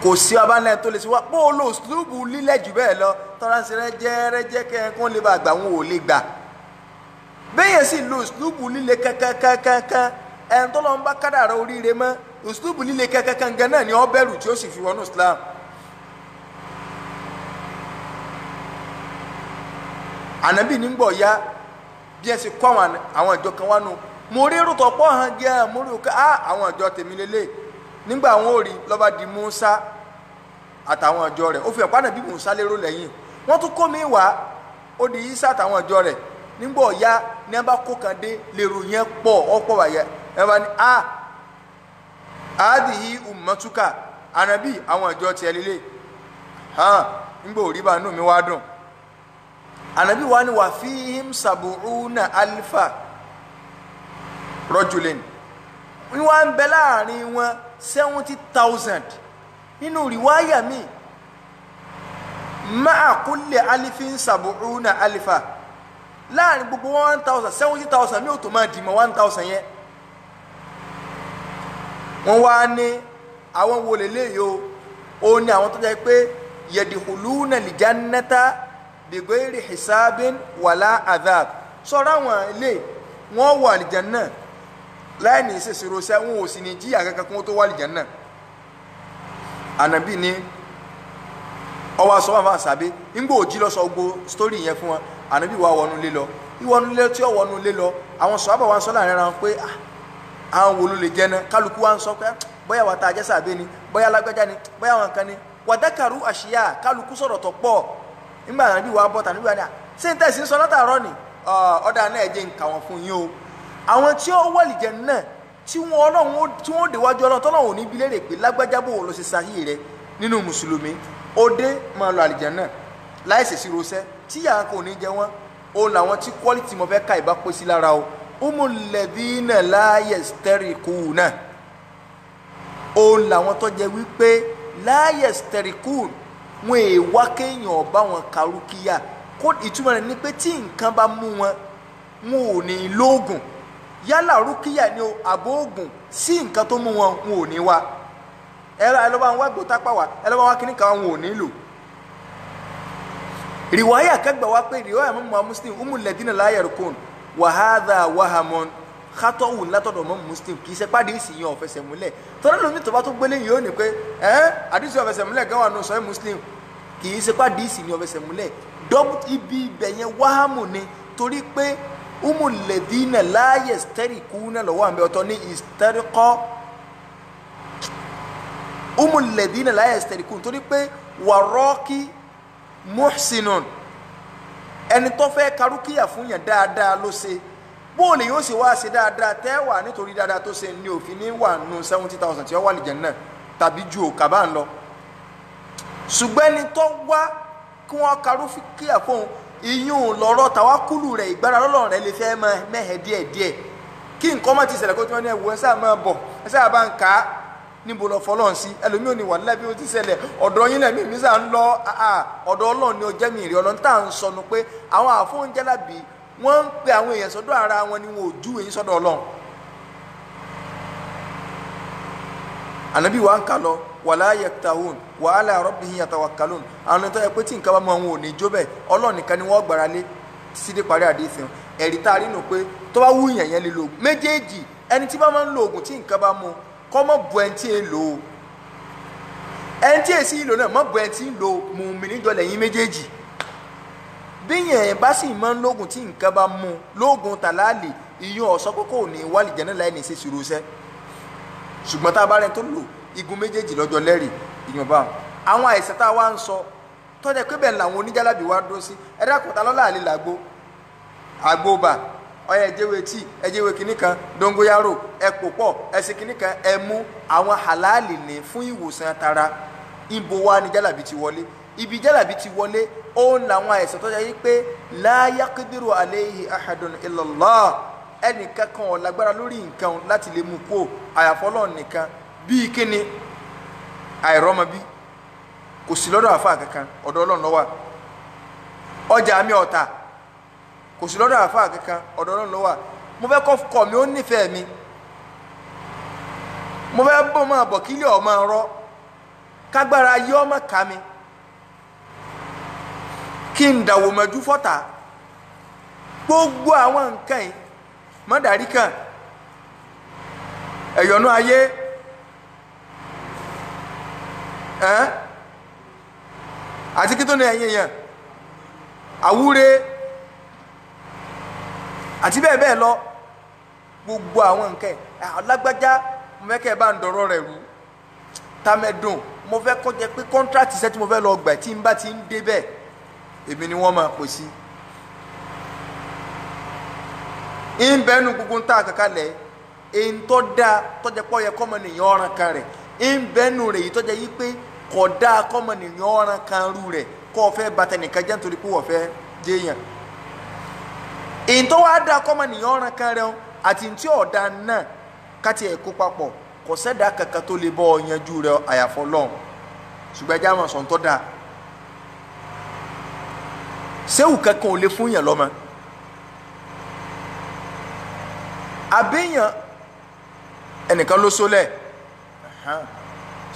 kò sí abánilẹ̀ tó lè ṣe wá bó o lò ṣùlùbù lílẹ̀ jù bẹ́ẹ̀ lọ tọ́ra ṣe rẹ́jẹ́ kẹ́kẹ́ lè bá àgbà wọn ò lè gbà bẹ́ẹ̀ sì lò ṣùlùbù líle kankan ẹni tó lọ ń bá kádàrá oríire mọ́ ṣùlùbù líle kankan gan náà ni ó bẹ̀rù tí ó sì fi wọnú Islam. ànábì nígbọ̀ ya bí ẹ ṣe kọ́ àwọn ìjọ kan wá nù mo rí rútọ̀ pọ̀ hàn gẹ́ mo rí òkè àwọn ìjọ tèmi lélẹ̀ nígbà àwọn ò rí lọ́ba di Musa àtàwọn ìjọ rẹ̀ ó fi ẹ̀pá nàbí Musa lérò lẹ́yìn wọ́n tún kó mi wá ó di Isa àtàwọn ìjọ rẹ̀ nígbà ọ̀ya ní ẹ bá kó kan dé lèrò yẹn pọ̀ ọ̀pọ̀ wáyà ẹ bá ní àádìí ummatuka ànábì àwọn ìjọ tiẹ̀ lélẹ̀ nígbà òrí bá nù mí wá dùn ànábì wa ni wà fíhìm sàbùrúnà alifa rọ́jùlẹ́ni wọ́n ń bẹ láàrin wọn 70,000 nínú rìwáyà mi máa kulli alifin sàbùrúnà alifa láàrin gbogbo 1,000 70,000 mi ò tó máa dìmọ̀ 1,000 yẹn wọ́n wá ní àwọn wo lè léyìí o ní àwọn tó jẹ́ pé yadkhuluna aljannata bighairi hisabin wala adhab sọ̀rọ̀ àwọn ilé wọ́n wọ àlìjánná láì ní ìṣèṣirò sẹ́ wọn ò sì ní jíyà kankan kún tó wọ àlìjánná. Ànábì ní ọwọ́ aṣọ wọn àṣàbí ńgbò òjì lọ sọ gbogbo sítórì yẹn fún wọn. Ànábì wà wọnú lé lọ ìwọnú lé tí ó wọnú lé lọ àwọn sọ̀hábà wa ń sọ láàrin ara wọn pé àwọn wo ló lè jẹ́ náà kálukú wa ń sọ pé bóyá wà tá a jẹ́ sàbẹ́ ni bóyá lágbájá ni bóyá wọn kan ni wàdákàrú àṣìyà kálukú sọ̀rọ̀ tó pọ̀ nígbà Ànábì wa bọ́ tàbí wà ní ṣé n tẹ̀sí ń sọ látàárọ̀ ni ọ̀dà náà ẹ̀jẹ̀ ń kà wọ́n fún yín o. Àwọn tí ó wà lìjẹ̀ náà tí wọ́n Ọlọ́run tí wọ́n déwájú Ọlọ́run tọ́lọ́run ò ní bi léèrè pé lágbájá bò ló ṣe sáyé rẹ nínú mùsùlùmí ó dé máa lọ àlìjẹ̀ náà láì ṣèṣì rosẹ́ tí yàrá kò ní jẹ wọ́n ó làwọn tí quality mo fẹ́ ká ìbá pé sí lára o umul ladhina la yastarikuna ó làwọn tó jẹ wípé la yastarikun wọn èèwá kéèyàn ọba wọn karùkíyà kó ìtumọ̀ rẹ̀ ni pé tí nǹkan bá mú wọn wọn ò ní lóògùn yálà rúkíyà ni o àbò ògùn sí nǹkan tó mú wọn wọn ò ní wá ẹlọ́ba wọn wá gbòtápá wa ẹlọ́ba wọn kíní kan wọn ò ní lò. Riwaya kẹgbà wá pé riwaya mọ́ Muslim umul ladina la yarkun wa hadha wahamun khata'un látọ̀dọ̀ mọ́ Muslim kì í ṣe pàdé ìsìn yẹn ọ̀fẹsẹ̀ múlẹ̀ tọ́lá lómi tó bá tó gbélé yìí ó ní pé àdìsí ọ̀fẹsẹ̀ múlẹ̀ gan wà nù sọ́yìn Muslim kì í ṣe pàdé ìsìn yẹn ọ̀fẹsẹ̀ múlẹ̀ ibi ibẹ̀ yẹn wáhámù ni torí pé umul ladina la yastarikuna lọ́wọ́ àmì ọ̀tọ̀ ní istariqa umul ladina la yastarikuna torí pé waraki muhsinun ẹni tó fẹ́ karúkíyà fún yàn dáadáa ló ṣe bóòlù yóò ṣe wá ṣe dáadáa tẹ́wà nítorí dáadáa tó ṣe ní òfin ní wà nù 70,000 tí ó wà lìjẹ̀ náà tàbí ju òkàbá ń lọ ṣùgbọ́n ẹni tó wá kí wọ́n karúkíyà fún iyún lọ́rọ̀ tàwákùlù rẹ̀ ìgbára lọ́lọ́run rẹ̀ lè fẹ́ mẹ́hẹ̀ díẹ̀díẹ̀ kí nǹkan má ti ṣẹlẹ̀ kó tí wọ́n ní ẹ̀wọ̀ ẹ̀ sáà máa bọ̀ ẹ̀ sáà bá ń kà á níbo lọ fọlọ́n sí ẹlòmíì ò ní wà lábẹ́ ó ti ṣẹlẹ̀ ọ̀dọ̀ yín lẹ́mí mi sà ń lọ ọ̀dọ̀ Ọlọ́run ni ó jẹ́ mi ìrì Ọlọ́run tá à ń sọnù pé àwọn àfóúnjẹ́lábì wọ́n ń pe àwọn èèyàn sọ́dọ̀ ara wọn ni wọn ò ju èyí sọ́dọ̀ Ọlọ́run. Ànábì wa ń kà lọ wala yaktahun wa ala rabbihim yatawakkalun àwọn ẹni tó yẹ pé tí nǹkan bá mọ àwọn ò ní jó bẹ́ẹ̀ Ọlọ́run nìkan ni wọ́n gbára lé sídé parí àdéhùn ẹ̀rí tá a rí nù pé tó bá wú yẹn lè lo méjèèjì ẹni tí bá máa ń lo oògùn tí nǹkan bá mú kọ́mọ bu ẹni tí ń lò ó ẹni tí èsì ìlò náà mọ bu ẹni tí ń lò mùmínì jọ lẹ́yìn méjèèjì bí yẹn bá sì máa ń lóògùn tí nǹkan bá mú lóògùn tàlálì ìyún ọ̀sọ́ pé kò ní wálì jẹ́ náà láì ní í ṣe ṣùrọ̀ṣẹ́ ṣùgbọ́n tá a bá rẹ̀ tó lò igun méjèèjì lọ́jọ́ lẹ́rìí ìyọ̀nba àwọn àìsàn tá a wá ń sọ tọ́jà pé bẹ́ẹ̀ làwọn oníjàlábì wá dúró sí ẹ̀dá kọ̀ọ̀tà lọ́la àlè làgbo àgbóbà ọyẹ ẹjẹwé tí ẹjẹwé kìíní kan dongoyaro ẹpò pọ ẹsẹ kìíní kan ẹmú àwọn halali ní fún ìwòsàn tara ibo wa ni jálàbí ti wọlé ibi jálàbí ti wọlé ó ń làwọn àìsàn tó yẹ pé la yaqdiru alayhi ahadun illallah ẹnìkan kan ò lágbára lórí nǹkan láti lè mú kó àyàfọlọ́ nìkan bíi kíni àìrọ́mọbí kò sí lọ́dọ̀ àfa kankan ọ̀dọ̀ Ọlọ́run ló wà ọjà mi ọ̀tà kò sí lọ́dọ̀ àfa kankan ọ̀dọ̀ Ọlọ́run ló wà mo fẹ́ kọ́ mi ó nífẹ̀ẹ́ mi mo fẹ́ bọ́ máa bọ̀ kílẹ̀ ọ̀ máa rọ́ kágbára yé ọmọ ká mi kí n dàwọ̀ mọ́jú fọ́tà gbogbo àwọn nǹkan yìí mọ́dàrí kan ẹ̀yọ̀nú ayé àti kí tó ní ẹ̀yìn yẹn àwúre àti bẹ́ẹ̀ bẹ́ẹ̀ lọ gbogbo àwọn nǹkan alágbájá mo fẹ́ kẹ́ ẹ bá ń dọ̀rọ̀ rẹ̀ rú tamẹ́dùn mo fẹ́ kó jẹ́ pé kọ́ńtrátì iṣẹ́ tí mo fẹ́ lọ gbà tí n bá ti ń dé bẹ́ẹ̀ èmi ni wọ́n máa pè sí ń bẹ́nu gbogbo ń tà kankanlẹ̀ èyí tó dáa tọ́jà pọ̀ yẹ kọ́mọ nìyẹn ọ̀ràn kan rẹ̀ ń bẹ́nu rẹ̀ yìí tọ́jà yìí pé kò dáa kọ́mọ nìyẹn ọ̀ràn kan rú rẹ̀ kó o fẹ́ bàtà nìkan jẹ́ nítorí pé wọ́n fẹ́ jẹ́yàn èyí tó wá dáa kọ́mọ nìyẹn ọ̀ràn kan rẹ̀ àti tí ọ̀dà náà káti ẹ̀ kó papọ̀ kò sẹ́dá kankan tó lè bọ́ ọ yanjú rẹ̀ àyàfọ́ lọ́hùn ṣùgbọ́n ẹja máa sọ̀ ń tọ́ da sẹ́wù kankan ò lè fún yàn lọ́mọ àbíyàn ẹnìkan ló sólẹ̀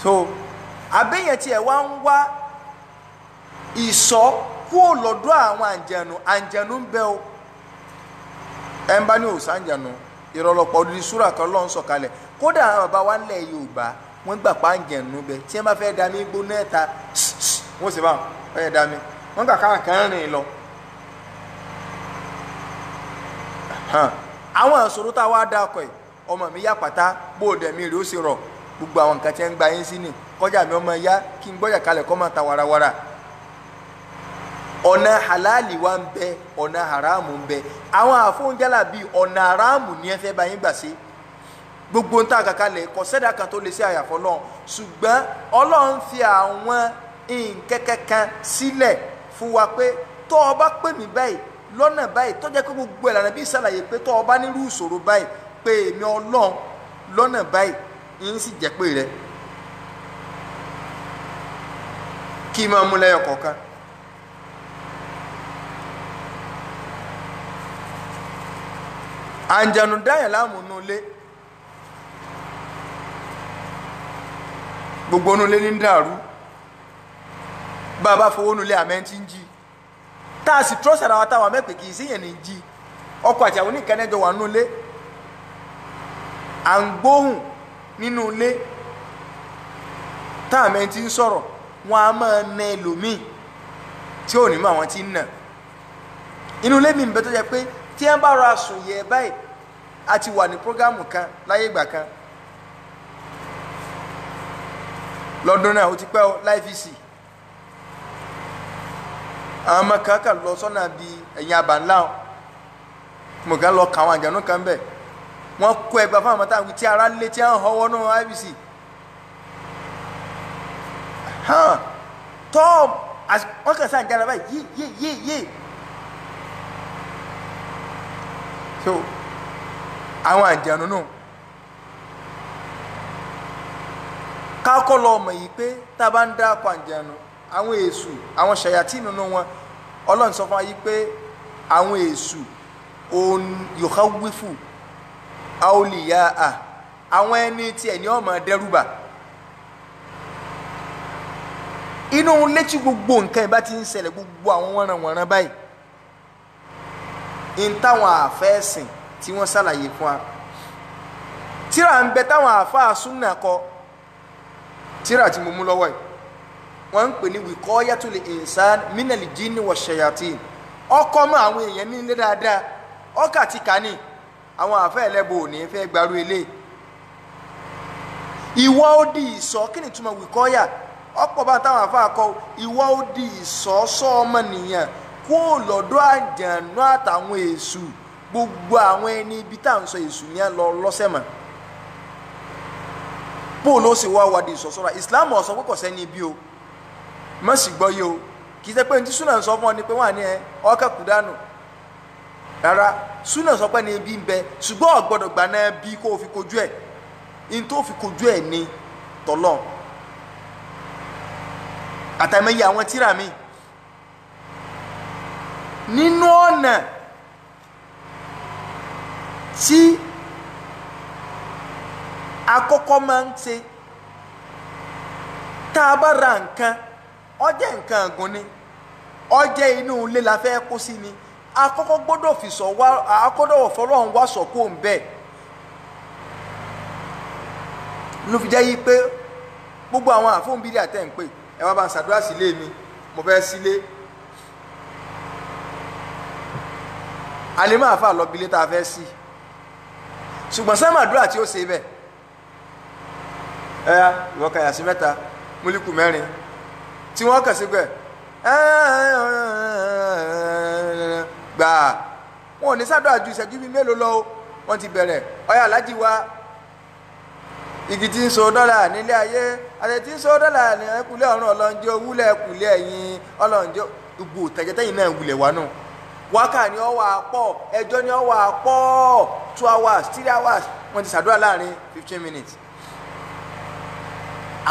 so àbíyàn tiẹ̀ wá ń wá ìsọ kúò lọ́dọ̀ àwọn àǹjẹ̀nú ń bẹ o ẹ ń bá ní òòsàn àǹjẹ̀nú ìrọ̀lọ́pọ̀ ọdún súrà kan lọ́n sọ̀kalẹ̀ kódà àwọn bàbá wa ńlẹ̀ Yorùbá wọ́n gbà pa àǹjẹ̀nú bẹ tí wọ́n bá fẹ́ dá mi gbóná ẹ̀ta wọ́n sì bá wọn fẹ́ dá mi wọ́n gbà káwọn kan rìn lọ. àwọn ìṣòro tá a wá dá ọkọ̀ yìí ọmọ mi yá pátá bóòdù mi rè ó sì rọ̀ gbogbo àwọn nǹkan tí ń gba yín sí ni kọjá mi ọmọ ya kí n gbọ́jà kalẹ̀ kọ́ máa ta warawara ọ̀nà halali wa ń bẹ ọ̀nà haramu ń bẹ àwọn àfọ̀njálà bíi ọ̀nà haramu ni ẹ fẹ́ bá yín gbà sí gbogbo ń tà kàkalẹ̀ kò sẹ́dá kan tó lè ṣe àyàfọ́ náà ṣùgbọ́n Ọlọ́run fi àwọn nkẹ́kẹ́kan sílẹ̀ fún wa pé tó o bá pè mí báyìí lọ́nà báyìí tó jẹ́ pé gbogbo ẹ̀ lànà bí ìsàlàyé pé tó o bá nírú ìṣòro báyìí pé èmi Ọlọ́run lọ́nà báyìí yín sì jẹ́ pé rẹ kí máa mú lẹ́yọ̀ kọ̀ọ̀kan. àǹjànù dáyàn láàmú nulẹ̀ gbogbo nulẹ̀ ní dàrú bá a bá fowó nulẹ̀ àmẹ́ tí ń jí tá a sì trọ́sì ara wa táwa mẹ́pẹ̀ kì í sí yẹn ní jí ọkọ̀ àti àwọn oníkẹ́nẹ́jọ wà nulẹ̀ à ń gbóhùn nínú ilé táwọn mẹ́rin ti ń sọ̀rọ̀ wọn a máa na ẹlòmíì tí ò ní mọ àwọn tí ń nà inú ilé mi ń bẹ tó jẹ pé tí ẹ bá ra sùn yẹ báyìí a ti wà ní prógámù kan láyé ìgbà kan lọ́dún náà ó ti pẹ́ láìfi sí àwọn ọmọ kan kà lọ sọ́nà bíi ẹ̀yìn àbànlá mo kàn lọ kà àwọn àjànú kan bẹ̀ wọ́n kó ẹgbà fún àwọn táwọn tí ara lé tí wọ́n họwọ́ náà IBC tọ́ wọ́n kàn sáà ń jára báyìí yé so àwọn àjànú náà kákọ́ lọ ọmọ yìí pé tá a bá ń dá akọ àjànú àwọn èṣù àwọn ṣàyàtì nínú wọn Ọlọ́run sọ fún wa yìí pé àwọn èṣù òun yòókà wífù àwòlíyà àwọn ẹni tí ẹni ọmọ dẹ́rùbà inú létí gbogbo nǹkan ìbá ti ń ṣẹlẹ̀ gbogbo àwọn wọ̀nranwọ̀nran báyìí ń táwọn àfẹ́sìn tí wọ́n ṣàlàyé fún wa tíra ń bẹ táwọn àfáà súnà kọ tíra tí mo mú lọ́wọ́ yìí wọ́n ń pè ní wiqayatul insan minal jinni wash shayatin ọkọ mọ́ àwọn èèyàn ní ilé dáadáa ọkà ti kà ní àwọn àfẹ́ ẹlẹ́bọ ò ní fẹ́ gbarú ilé ìwọ ó di ìsọ kí ni túmọ̀ wìkọ́yà ọ̀pọ̀ bá táwọn àfẹ́ akọ ìwọ ó di ìsọ sọ ọmọnìyàn kó lọ́dọ̀ àjànú àtàwọn èṣù gbogbo àwọn ẹni ibi tá à ń sọ èṣù ní lọ lọ́sẹ̀mọ̀ bó ló sì wá wádìí ìsọ sọ́ra ìsìláàmù ọ̀sán pé kò sẹ́ni ibi o má sì gbọ́ yé o kì í ṣe pé ní tí súnà ń sọ fún ọ ni pé wọ́n à ní ẹ ọkà kú dànù rárá súnà sọ pé ní ebi ń bẹ ṣùgbọ́n ọ̀gbọ́dọ̀ gbà náà bí kó o fi kojú ẹ̀ ní tó fi kojú ẹ̀ ní tọ́lọ́ àtàmẹ́yẹ àwọn tíra mi nínú ọ̀nà tí àkọ́kọ́ máa ń ṣe tá a bá ra nǹkan ó jẹ́ nǹkan àgùn ni ó jẹ́ inú ilé la fẹ́ kó sí ni àkọ́kọ́ gbọ́dọ̀ fi sọ wá àkọ́dọ̀ fọlọ́run wá sọ kó ń bẹ́ẹ̀ ló fi jẹ́ yí pé gbogbo àwọn àfóńbírí àtẹ̀ ń pè ẹ wá bá ń ṣàdúrà sílé mi mo fẹ́ sílé àlèmọ́ àfa lọ́bílé tá a fẹ́ sí ṣùgbọ́n sẹ́màdúrà tí ó ṣe bẹ́ẹ̀ ẹ̀yà ìwọ kàyà sí mẹ́ta múlíkù mẹ́rin tí wọ́n kà sí gbẹ̀ gbà wọn ò ní ṣàdúrà ju ìṣẹ́jú bíi mélòó lọ wọ́n ti bẹ̀rẹ̀ ọ̀yà alájí wa igi tí ń so dọ́là nílé ayé àti tí ń so dọ́là ní ẹkùlé ọ̀run ọlọ́njẹ́ owúlẹ̀ ẹkùlé ẹ̀yìn ọlọ́njẹ́ gbogbo tẹ̀jẹ́tẹ̀yìn náà wulẹ̀ wá náà wákà ni ọwọ́ àpọ̀ ẹjọ́ ni ọwọ́ àpọ̀ 2 hours 3 hours wọ́n ti ṣàdúrà láàrin 15 minutes.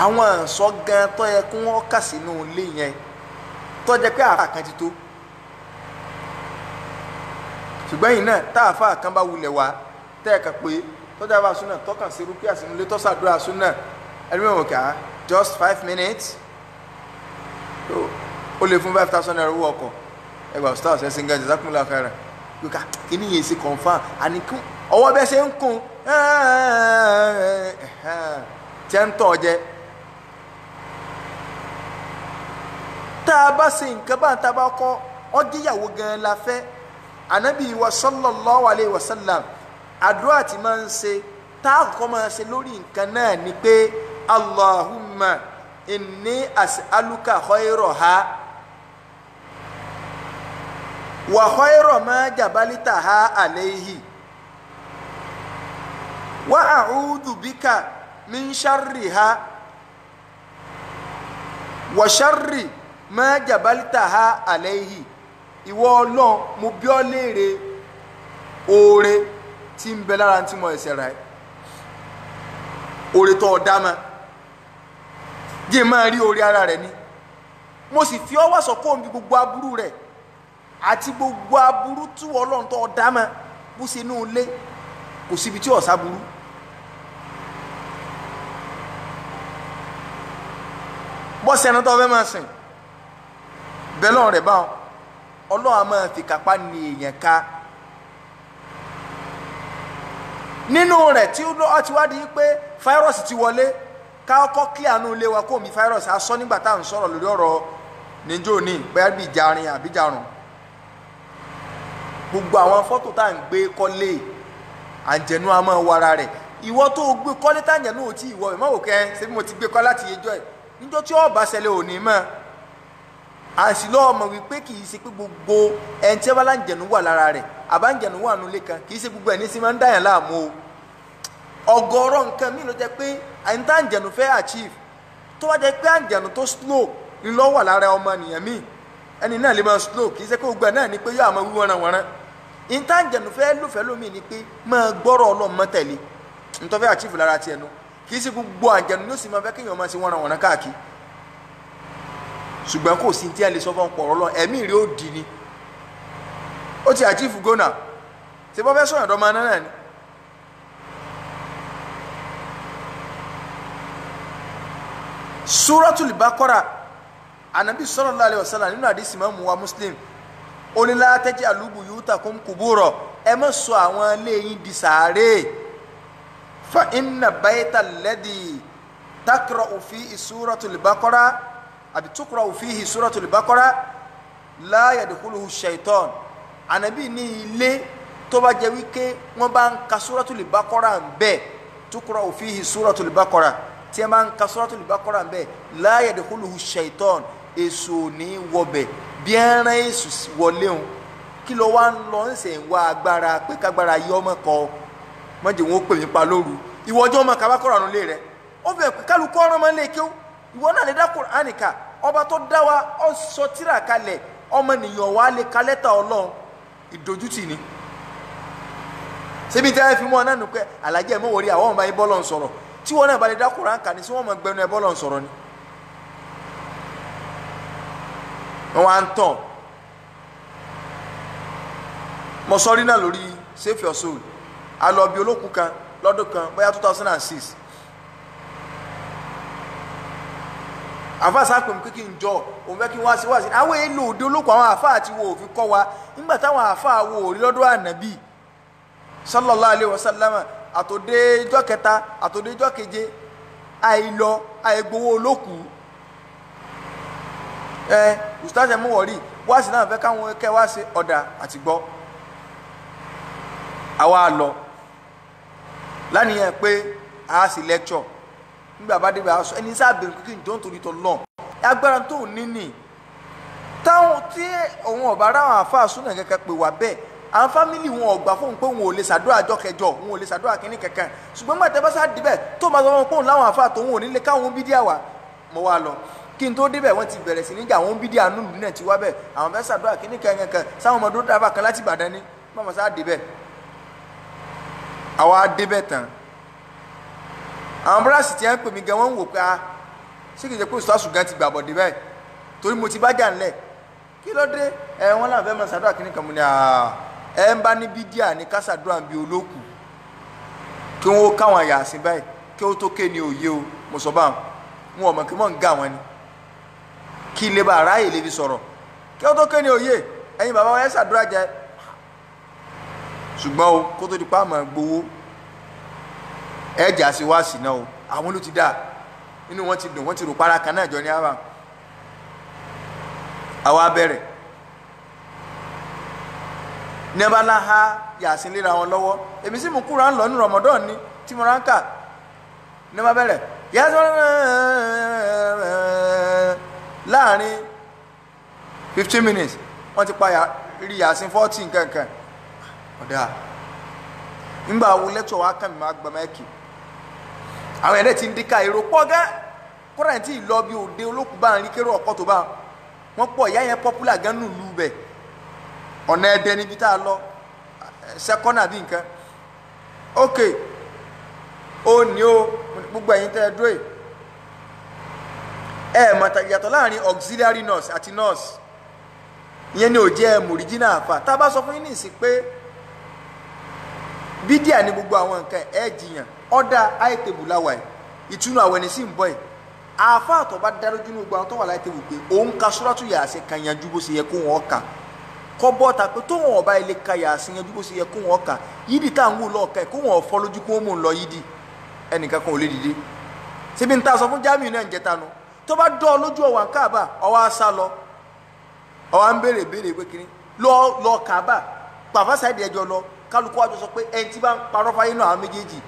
àwọn àǹsọ gan tó yẹ kí wọ́n kà sínú ilé yẹn tó jẹ́ pé àfa kan ti tó ṣùgbọ́n yìí náà tá àfa kan bá wulẹ̀ wá tẹ́ ẹ̀ka pé tọ́jà bá súnà tọ́kàn sí rúkìá sínú ilé tọ́sàdúrà súnà ẹni mẹ́wọ̀n kà á just 5 minutes ó lè fún 5,000 naira owó ọkọ̀ ẹgbà stars ẹ̀sìn gẹ̀ẹ́sì sákúnlá kára yóò kí ní yẹn sí confam àníkún ọwọ́ bẹ́ẹ̀ ṣe ń kún tí ẹ ń tọ̀ jẹ tá a bá ṣe nǹkan bá ń ta bá kọ́ ọdíyàwó gan la fẹ́ anabi wa sallallahu alayhi wa sallam àdúrà tí máa ń ṣe tá a kọ́ máa ṣe lórí nǹkan náà ni pé allahumma inni as'aluka khayraha wa khayra ma jabaltaha alayhi wa a'udhu bika min sharriha wa sharri ma jabaltaha alayhi ìwọ Ọlọ́run mo bi ọ́ léèrè oore tí ń bẹ lára tí mo ẹsẹ̀ ra ẹ̀ oore tó dá ma jẹ́ máa rí oore ara rẹ̀ ni mo sì fi ọwọ́ sọ kó mi gbogbo aburú rẹ̀ àti gbogbo aburú tí Ọlọ́run tó dá ma bó ṣe inú ilé kò síbi tí ọ̀sá burú bọ́sẹ̀ ẹni tó fẹ́ máa sìn bẹ́ẹ̀ lọ́rùn rẹ̀ báwọn Ọlọ́run a máa fi kápá ní èèyàn ká nínú rẹ̀ tí ó ti wá di pé fáírọ́ọ̀sì ti wọlé ká kọ́kọ́ clear nù ilé wa kó mi fáírọ́ọ̀sì asọ́ nígbà tá à ń sọ̀rọ̀ lórí ọ̀rọ̀ níjó ní bẹ́ẹ̀ bí ìjàrin àbíjàrùn gbogbo àwọn fọ́tò tá à ń gbé kọ́lé àǹjẹ̀nú a máa wọ ara rẹ̀ ìwọ tó gbé kọ́lé táǹjẹ̀nú ò tí ìwọ ìmọ̀ òkè ṣé bí mo ti gbé kọ́ láti yẹjọ́ ẹ̀ níjọ́ tí ó bá ṣẹlẹ̀ ò ní mọ́ àṣìlọ́ ọmọ wípé kì í ṣe pé gbogbo ẹni tí ẹ bá láǹjẹ̀nú wà lára rẹ̀ àbáǹjẹ̀nú wà nulẹ̀ kan kì í ṣe gbogbo ẹni tí máa ń dáyàn láàmú o ọ̀gọ̀rọ̀ nǹkan mi ló jẹ́ pé ẹni tá àǹjẹ̀nú fẹ́ achieve tó wá jẹ́ pé àǹjẹ̀nú tó slow ni lọ́ wà lára ọmọ nìyẹn mi ẹni náà lè máa slow kì í ṣe pé gbogbo ẹ̀ náà ni pé yóò àmọ́ wíwọ́n wọ́n ẹni tá àǹjẹ̀nú fẹ́ lùfẹ́ lómi ni pé máa gbọ́rọ̀ Ọlọ́run mọ́ tẹ̀lé nítorí fẹ́ achieve lára tiẹ̀ nu kì í ṣe gbogbo àǹjẹ̀nú ló sì máa fẹ́ kéèyàn máa ṣe wọ́n káàkiri ṣùgbọ́n kò sí tí a lè sọ fún ọ̀pọ̀ ọ̀rọ̀ ẹ̀mí rí ó dì ní ó ti àjífù gónà tí bọ́ fẹ́ sọ̀rọ̀ ọ̀dọ́ máa náà ni Suratul Baqara Ànábì sallallahu alaihi wasallam nínú àdísì máa mú wa Muslim ó ní la taj'alu buyutakum qubura ẹ má sọ àwọn ilé yín di sàárè fa inna bayta alladhi taqra'u fi Suratul Baqara àbí tuqra'u fihi Suratul Baqara la yadkhuluhu shaitan Ànábì ní ilé tó bá jẹ́ wípé wọ́n bá ń ka Suratul Baqara ń bẹ tuqra'u fihi Suratul Baqara tí wọ́n bá ń ka Suratul Baqara ń bẹ la yadkhuluhu shaitan èso ní wọbẹ̀ bí ẹran èso wọlé hùn kí ló wá ń lọ ń sẹ̀ ń wá agbára pé kágbára yọ ọmọ kọ mọ́jẹ̀ wọn ó pè mí pa lóru ìwọ́jọ́ ọmọ Baqara nulẹ̀ rẹ̀ ó fẹ́ kálukú ọ̀rọ̀ máa ń lé kí ó ìwọ náà lè dá Kùránì ká ọba tó dá wa ọ sọ tírà kalẹ̀ ọmọnìyàn wa lè ka lẹ́tà Ọlọ́run ìdójútì ni ṣebí tí a fi mú ọ náà nù pé alájẹ mọ wòrí àwọn ọmọ yìí bọ́lọ̀ ń sọ̀rọ̀ tí wọn náà bá lè dá Kùránì ká ní sí wọn mọ gbẹnu ẹ bọ́lọ̀ ń sọ̀rọ̀ ni wọn wá ń tàn mo sọ rí náà lórí Save Your Soul alọ́bí olókùn kan lọ́dún kan bóyá 2006 àfa sáàpẹ̀ mú kékeré njọ òun fẹ́ kí wọ́n sí wá sí àwọn èèlò òde olóko àwọn àfa àti wo òfin kọ́ wa nígbà táwọn àfa wo òrí lọ́dọ̀ Ànábì sallallahu alaihi wasallam àtòdé ijọ́ kẹta àtòdé ijọ́ keje àìlọ àìgbowó olóku ustaz ẹ̀mú wọ̀rí wá sí náà fẹ́ káwọn kẹ́ wá sí ọ̀dà àti gbọ́ àwa lọ lánìyàn pé a sì lecture nígbà bá débi àwọn ẹni sábẹ̀rẹ̀ kí n tó ń torí tó lọ agbára tó ní nì táwọn tí òun ọ̀bá ráwọn àáfàá súnà kẹ̀kẹ́ pè wá bẹ́ẹ̀ àwọn fámìlì wọn ọgbà fóun pé wọn ò lè ṣàdúrà àjọ kẹjọ wọn ò lè ṣàdúrà kínní kankan ṣùgbọ́n nígbà tẹ́ bá sá débẹ̀ tó máa sọ wọn pé òun láwọn àáfàá tó wọn ò ní lè káwọn bídíà wá mo wá lọ kí n tó débẹ̀ wọ́n ti bẹ̀rẹ̀ sí níjà àwọn bídíà nùlù náà ti wá bẹ̀ àwọn fẹ́ ṣàdúrà kínní kankan sáwọn ọmọdé dábàá kan láti Ìbàdàn ní mọ̀mọ́ sá débẹ̀ àwa débẹ̀ tán àwọn búrásì tí wọ́n ń pè mí gan wọ́n ń wò pé ṣé kìí ṣe pé ìṣọ́sù gan ti gbàbọ̀ dé báyìí torí mo ti bá jà ńlẹ̀ kí ló dé wọ́n láǹfẹ́ mọ̀ ṣàdúrà kínní kan mo ní ẹ ń bá ní bídíà ní ká ṣàdúrà bí olókù kí wọ́n káwọn àyà sí báyìí kí ó tó ké ní òye o mo sọ báwọn wọn ò mọ̀ kí wọ́n ń gà wọn ni kí lè bá ráyè lè fi sọ̀rọ̀ kí ó tó ké ní òye ẹ̀yin bàbá wa ẹ ṣàdúrà jẹ ṣùgbọ́n o kó tó di pa àmọ́ gbowó ẹ̀jà sí wá sí náà o àwọn ló ti dá inú wọn ti dùn wọn ti rò para kan náà jọ ní àwa abẹ́rẹ́ nebala ha Yasin lera wọn lọ́wọ́ èmi sì mú kúrò ń lọ ní Ramadan ni tí mo ránkà ní ma bẹ̀rẹ̀ Yasin láàrin 15 minutes wọ́n ti pa rí Yasin 14 kankan ọ̀dá nígbà wo lẹ́tọ̀ wá kàn mí máa gbà mẹ́kì àwọn ẹ̀rẹ́ ti ń díkà èrò pọ̀ gẹ́ kọ́ra tí ì lọ bí òde olókùn bá ń rí kérò ọkọ̀ tó bá wọ́n pọ̀ ìyá yẹn popular gan nù lù bẹ̀ ọ̀nà ẹ̀dẹ́ níbi tá a lọ sẹ́kọ́nà bí nǹkan ok ó ní o gbogbo ẹ̀yin tẹ́ ẹ dúró ẹ̀ mọ̀tà ìyàtọ̀ láàrin auxiliary nurse àti nurse ìyẹn ni ò jẹ́ mòríjínà àfà tá a bá sọ fún yín ní ìsìn pé bídíà ní gbogbo àwọn nǹkan ẹ̀ jiyàn ọ̀dà àìtẹ́bù láwà ẹ̀ ìtúnu àwọn ẹni sì ń bọ̀ ẹ̀ àfà àtọ̀ bá dá lójú ní gbogbo àwọn tó wà láìtẹ́bù pé òun ka Suratu Yasin kan yanjú bó ṣe yẹ kó wọn kà kọ́ bọ́ta pé tó wọn ọba ilé ka Yasin yanjú bó ṣe yẹ kó wọn kà yídì tá à ń wò lọ́ọ̀ka ẹ̀ kó wọn fọ́ lójú kó wọn mò ń lọ yídì ẹnìkan kan ò lè dìde síbi ń ta sọ fún Jamiu náà ń jẹta nu tó bá dọ́ lójú ọ̀wà Káàbà ọwọ́ asá lọ ọwọ́ ń béèrè pé kiri lọ Káàbà pàfà sáìdì ẹjọ́ lọ kálukú wájú sọ pé ẹni tí bá ń parọ́ fáyé náà àwọn méjèèjì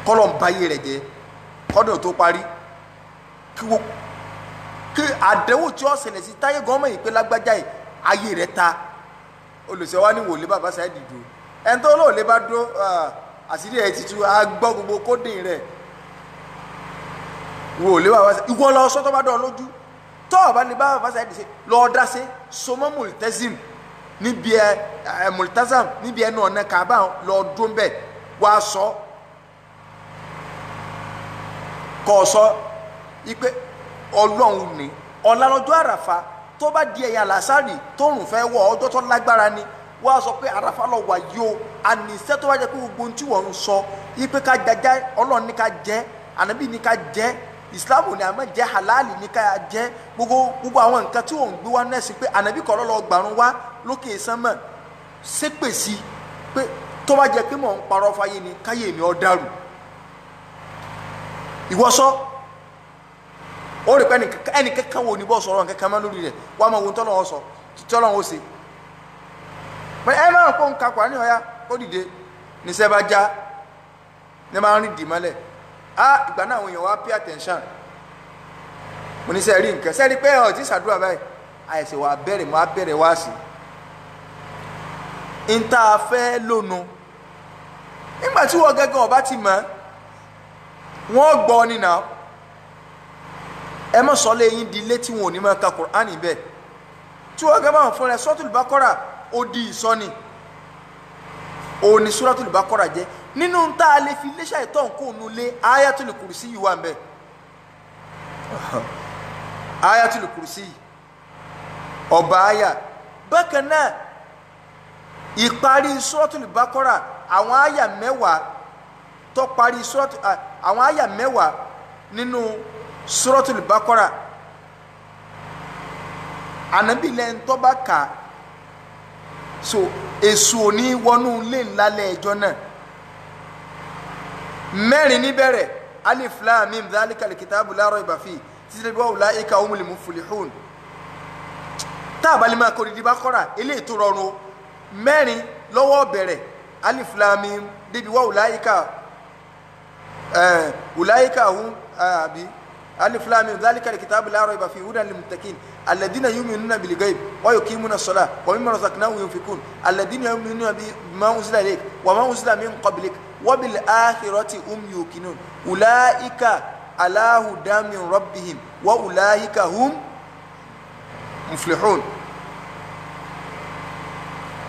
kọ́lọ̀ ń báyé rẹ̀ jẹ́ kọ́dọ̀ tó parí kí àdéhùn tí ó ṣẹlẹ̀ sí táyé gọ́ọ̀mọ̀ yìí pé lágbájá yìí ayé rẹ̀ ta olùsẹ̀ wá ní wòlé bàbá sáìdì dúró ẹni tó lóòlé bá dúró àṣírí ẹ̀ ti tú agbọ́ gbogbo kódìn rẹ̀ wòlé bàbá sáìdì ìwọ lọ sọ tó bá dọ̀ lójú tó ọba lè bá bàbá sáìdì ṣe lọ́ọ́ dá sí sọmọ́ multazim níbi multazam níbi ẹnu ọ̀nà Kaaba lọ́ọ́ dún bẹ́ẹ̀ wá sọ kọ́ sọ ipe ọlọ́run ní ọ̀làlọ́jọ́ àràfà tó bá di ẹ̀yà làásàrì tóòrùn fẹ́ wọ̀ ọjọ́ tó lágbára ni wọ́n á sọ pé àràfà lọ wà yìí o àníṣẹ́ tó bá jẹ́ pé gbogbo ohun tí wọ́n ń sọ ipe ká jẹjẹ ọlọ́run ní ká jẹ ànábì ní ká jẹ ìsìláàmù ní àmọ́ jẹ halali ní ká jẹ gbogbo àwọn nǹkan tí wọ́n ń gbé wá náà sí pé ànábì kọ́ lọ́lọ́ gbàrún wá lókè sánmọ̀ ṣépè sí pé tó bá jẹ́ pé mò ń parọ́ fáyé ni káyé mi ó dàrú ìwọ́sọ́ ó rí pé ẹnì kankan wo ní bọ́ sọ̀rọ̀ nǹkan máa lórí rẹ̀ wàá máa wo tọ́lọ́wọ́ sọ tọ́lọ́wọ́ ṣe ẹ máa kó nǹkan pàrọ̀ ní ọ̀yá ó dìde níṣẹ́ bá já ní máa ń rìn dìmọ́lẹ̀ ìgbà náà àwọn èèyàn wá pay attention mo ní sẹ́ rí nǹkan sẹ́ni pé ọ̀ tí ṣàdúrà báyìí àìsè wà bẹ̀rẹ̀ mọ́ abẹ́rẹ̀ wá sí i ń tá a fẹ́ lónú nígbà tí wọ́n gẹ́gẹ́ ọba ti mọ̀ wọ́n gbọ́ nínà ẹ mọ̀ sọ lẹ́yìn di ilé tí wọn ò ní máa ka Kùránì bẹ́ẹ̀ tí wọ́n gẹ́gẹ́ báwọn fúnra Suratul Baqara ó di ìsọ́ni òun ni Suratul Baqara jẹ́ nínú tá a lè fi léṣà ìtọ́ nǹkan òun lé Ayatul Kursi yìí wà ń bẹ̀ Ayatul Kursi ọba àyà bákan náà ìparí Suratul Baqara àwọn àyà mẹ́wàá tó parí àwọn àyà mẹ́wàá nínú Suratul Baqara ànábì lẹ́yìn tó bá kà so èso òní wọnú lé ńlálẹ̀ ẹjọ́ náà mẹ́rin níbẹ̀rẹ̀ alif lam mim dhalikal kitabu la rayba fihi títí bí wọ́n ulaika humul muflihun tá a bá lè máa kọ́ dídí Baqara eléyìí tó rọrùn mẹ́rin lọ́wọ́ bẹ̀rẹ̀ alif lam mim débi wọ́n ulaika hum àbí alif lam mim dhalikal kitabu la rayba fihi hudan lil muttaqin alladhina yu'minuna bil ghaib wa yuqimuna as-salata wa mimma razaqnahum yunfiqun alladhina yu'minuna bima unzila ilayka wa ma unzila min qablik wa bil akhirati hum yuqinun ulaika ala hudan min rabbihim wa ulaika hum muflihun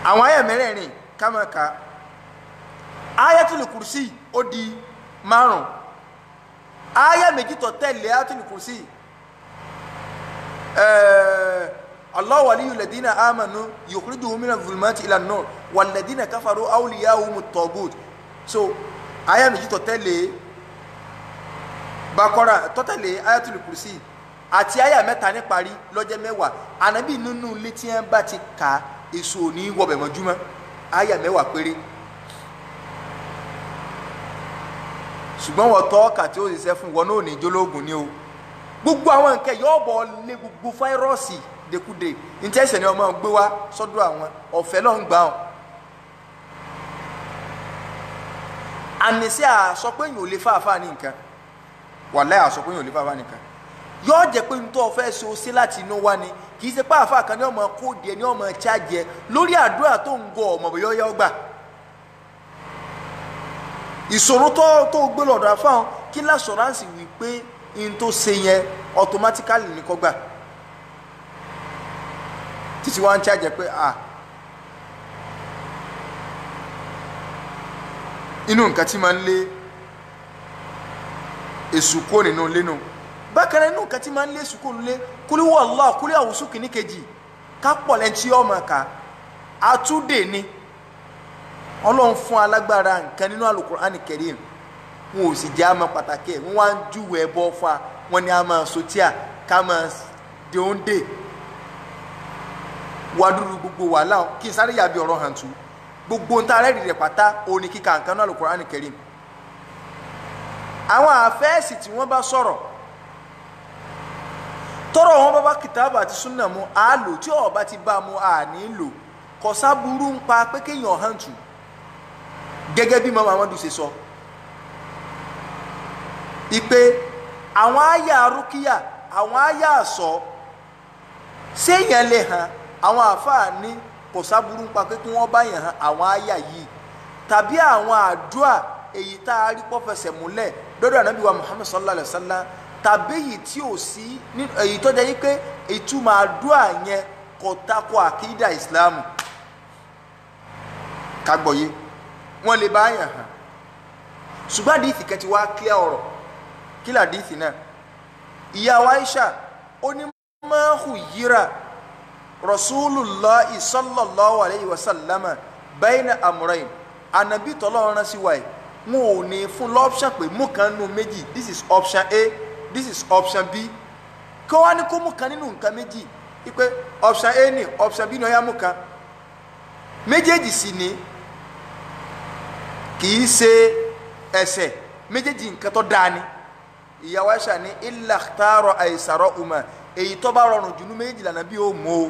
àwọn àyà mẹ́rẹ̀ẹ̀rin kama ka Ayatul Kursi ó di 5 àyà méjì tó tẹ̀lé Ayatul Kursi Allah waliyul ladina amanu yukhrijuhum minadh dhulumati ilan nur wal ladina kafaru awliyahumut taghut so àyà méjì tó tẹ̀lé Baqara tó tẹ̀lé Ayatul Kursi àti àyà mẹ́ta ní parí lọ́jọ́ mẹ́wàá ànábì nínú ilé tí wọ́n bá ti ka èso òní wọbẹ̀ mọ́júmọ́ àyà mẹ́wàá péré ṣùgbọ́n wọ́n tọ́ ọkà tí ó ṣiṣẹ́ fún wọn náà ní jólógùn ni o gbogbo àwọn nǹkan yóò bọ̀ lé gbogbo fáírọ́ọ̀sì dekude ntí ẹsẹ̀ ni ọmọ gbé wá sọ́dọ̀ àwọn ọ̀fẹ́ náà ń gbà ọ́ àníṣe àsọ pé yìí ò lè fàáfàá ní nǹkan wàláhì àsọ pé yìí ò lè fàáfàá ní nǹkan yóò jẹ́ pé nítorí ọ̀fẹ́ ṣe o sí láti inú wá ni kì í ṣe pé àáfàá kan ní ọmọ kóòdì ẹ ní ọmọ chájì ẹ lórí àdúrà tó ń gọ ọmọ bóyá yọ gbà ìṣòro tó gbé lọ́dọ̀ àfáà kí lásọ̀ránsì wí pé n tó ṣe yẹn automatically ní kó gbà títí wá ń chájì ẹ pé inú nǹkan tí máa ń lé èṣù kó nínú ilé nù bákan náà inú nǹkan tí máa ń lé èṣù kó nínú ilé kúlí wallah kúlí àwùsù kìíní kejì ká pọ̀ lẹ́ni tí ọmọ ká àtúndè ni ọlọ́run fún alágbára nǹkan nínú Al-Qur'ani Karim wọn ò sì jẹ́ àmọ́ pàtàkì ẹ̀ wọ́n wá ń júwèé ẹbọ fún wa wọn ni a máa sotíà ká máa dèóńdè wàdúrú gbogbo wàhálà kí n sáré yàbí ọ̀rọ̀ hàn tú gbogbo ń ta rẹ́ẹ̀dì rẹ̀ pátá òní kíkà nǹkan náà Al-Qur'ani Karim àwọn àfẹ́ẹ̀sì tí wọ́n bá sọ̀rọ̀ tọ́rọ̀ wọn bá kìtàbù àti súnà mu á lò tí ọba ti bá mu à ní lò kọ̀sá burú ń pa pé kéèyàn hàn tù gẹ́gẹ́ bí Imam Ahmadu ṣe sọ ipe àwọn àyà rúkìá àwọn àyà àsọ séèyàn lè hàn àwọn àfáà ní kọ̀sá burú ń pa pé kí wọ́n bá yàn hàn àwọn àyà yìí tàbí àwọn àdúà èyí tá a rí pọ́fẹsẹ̀ múlẹ̀ lọ́dọ̀ Ànábì wa Muhammad sallallahu alayhi wa sallam tàbí èyí tí ò sí èyí tó jẹ́ pé ìtumọ̀ àdúà yẹn kò tako àkídà ìsìláàmù kagbọ̀yé wọ́n lè bá yàn hàn ṣùgbọ́n àdìsí kẹ́ ti wá clear ọ̀rọ̀ kí làdìsí náà ìyá wa Aisha ó ní máhù yíra Rasulullahi sallallahu alayhi wa sallam bayna amrayn Ànábì tọ́lọ́run rán sí wáyé wọn ò ní fún lọ́pṣàn pé mú kan nínú méjì this is option A this is option B kí wọ́n á ní kó mú kan nínú nǹkan méjì wípé option A ní option B ní ọ̀yá mú kan méjèèjì sì ní kì í ṣe ẹsẹ̀ méjèèjì nǹkan tó dáa ni ìyàwó Aisha ní illa ikhtara aysarahuma èyí tó bá rọrùn jù ní méjèèjì lànà bí ó mọ o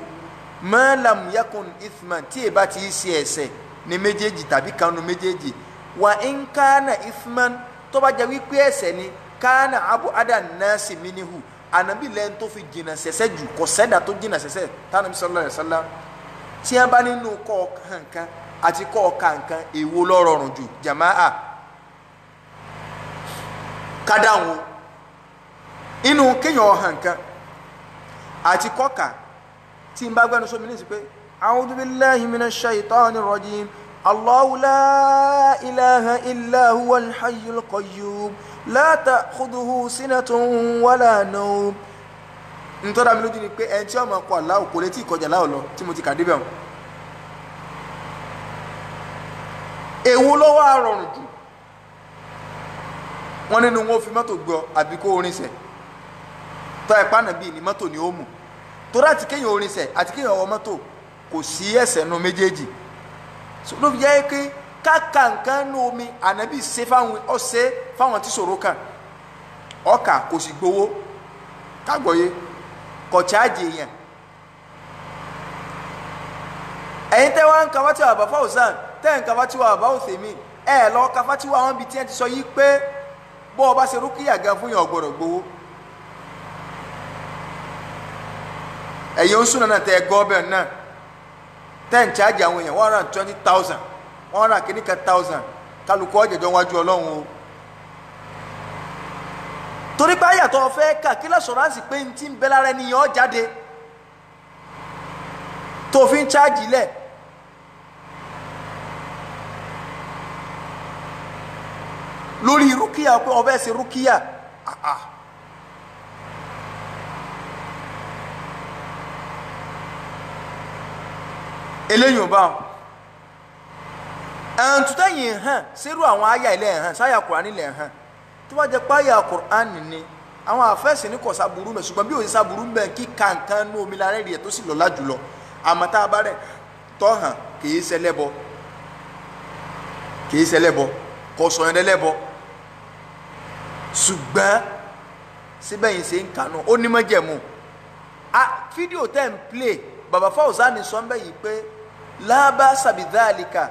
ma lam yakun ithman tí èbá ti ṣe ẹsẹ̀ ní méjèèjì tàbí kan nínú méjèèjì wa in kana ithman tó bá jẹ́ wípé ẹ̀ṣẹ̀ ni kana abu adan nasi minihu Ànábì lẹ́n tó fi jìnnà sẹ̀sẹ̀ jù kò sẹ́dà tó jìnnà sẹ̀sẹ̀ tánàbí sallallahu alaihi wasallam tí a bá nínú kọ́ kankan àti kọ́ kankan èwo ló rọrùn jù jamaa kádàwọn inú kéèyàn hankan àti kọ́ka tí n bá gbẹ́nu sómi ní sí pé a'udhu billahi minash shaitanir rajim Allahu la ilaha illa huwal hayyul qayyum la ta'khudhuhu sinatun wala nawm ntọ́da mi lójú ni pé ẹni tí ọmọ kọ aláwọ̀ kò lè tí ìkọjà láwọ̀ lọ tí mo ti kà débẹ̀ wọn èwo ló wà rọrùn jù wọn nínú wọn fi mọ́tò gbọ́ àbí kó orinṣẹ́ tọ́ ẹ̀ pàánà bíi ní mọ́tò ni ó mú torí àti kéèyàn orinṣẹ́ àti kéèyàn wọ mọ́tò kò sí ẹ̀ṣẹ̀ nu méjèèjì ló fi jẹ́ pé káka nǹkan nu omi Ànábì ṣe fáwọn tí ṣòro kàn ọkà kò sì gbowó kágbọ́yé kò chájì èèyàn ẹ̀yin tẹ́ wá ń ka fatiwa àbá Fawzan tẹ́ ń ka fatiwa àbá Uthaymin ẹ̀ lọ ka fatiwa àwọn ibi tí wọ́n ti sọ yí pé bó o bá ṣe rúkìá gan fún yàn ọ̀gbọ̀dọ̀ gbowó ẹ̀yin oṣù náà tẹ́ gbọ́ bẹ́ẹ̀ náà tẹ́ ń chájì àwọn èèyàn 120,000 100 kìíníkà 1000 kálukú ọ̀jẹ̀jọ́ wájú Ọlọ́run o torí pé àyàtọ̀ fẹ́ kà kí lọ́sọ̀ránsì pé n ti ń bẹ lára ẹni yàn jáde tó fi ń chájì lẹ̀ lórí rúkìá pé ọbẹ̀ ṣe rúkìá eléyìí ò bá wọn ẹ̀ǹtútẹ́yìn hàn sírú àwọn àyà ilẹ̀ hàn sáyà Kùránì ilẹ̀ hàn tó bá jẹ́ páyà Kùránì ni àwọn àfẹ́sì ní kò sáburú mẹ́ ṣùgbọ́n bí òye sáburú mẹ́ kí kankan ní omi lára rẹ̀ tó sì lọ́lá jùlọ àmọ́ tá a bá rẹ̀ tọ́ hàn kìí ṣẹlẹ́bọ kò sọ yẹn lẹ́lẹ́bọ ṣùgbọ́n síbẹ̀ yìí ṣe ń kànú ó ní májẹ̀mú fídíò tẹ́ ń play bàbá Fawzan sọ́nbẹ́ yìí pé la ba'sa bidhalika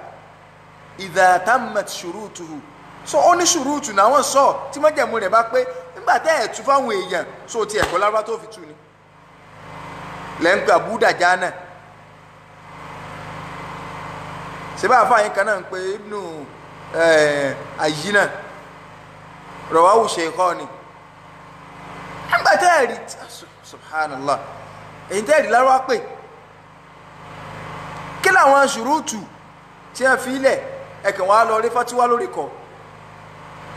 idha tammat shurutuhu so ó ní ṣùrùtù náà wọ́n sọ tí májẹ̀mú rẹ̀ bá pé nígbà tẹ́ ẹ̀ tú fáwọn èèyàn so ti ẹ̀kọ́ lárúbá tó fi tú ni lẹ́ńpẹ́ àbúdàjá náà ṣe bá àfáàyín kan náà ń pe ibnu àyínà rawahu shaykhani nígbà tẹ́ ẹ̀ rí subhanallah èyí tẹ́ ẹ̀ rí lárúbá pé kí làwọn ṣùrùtù tí ẹ fi ilẹ̀ ẹ̀kẹ́ wọn á lọ rí fatiwa lórí kọ́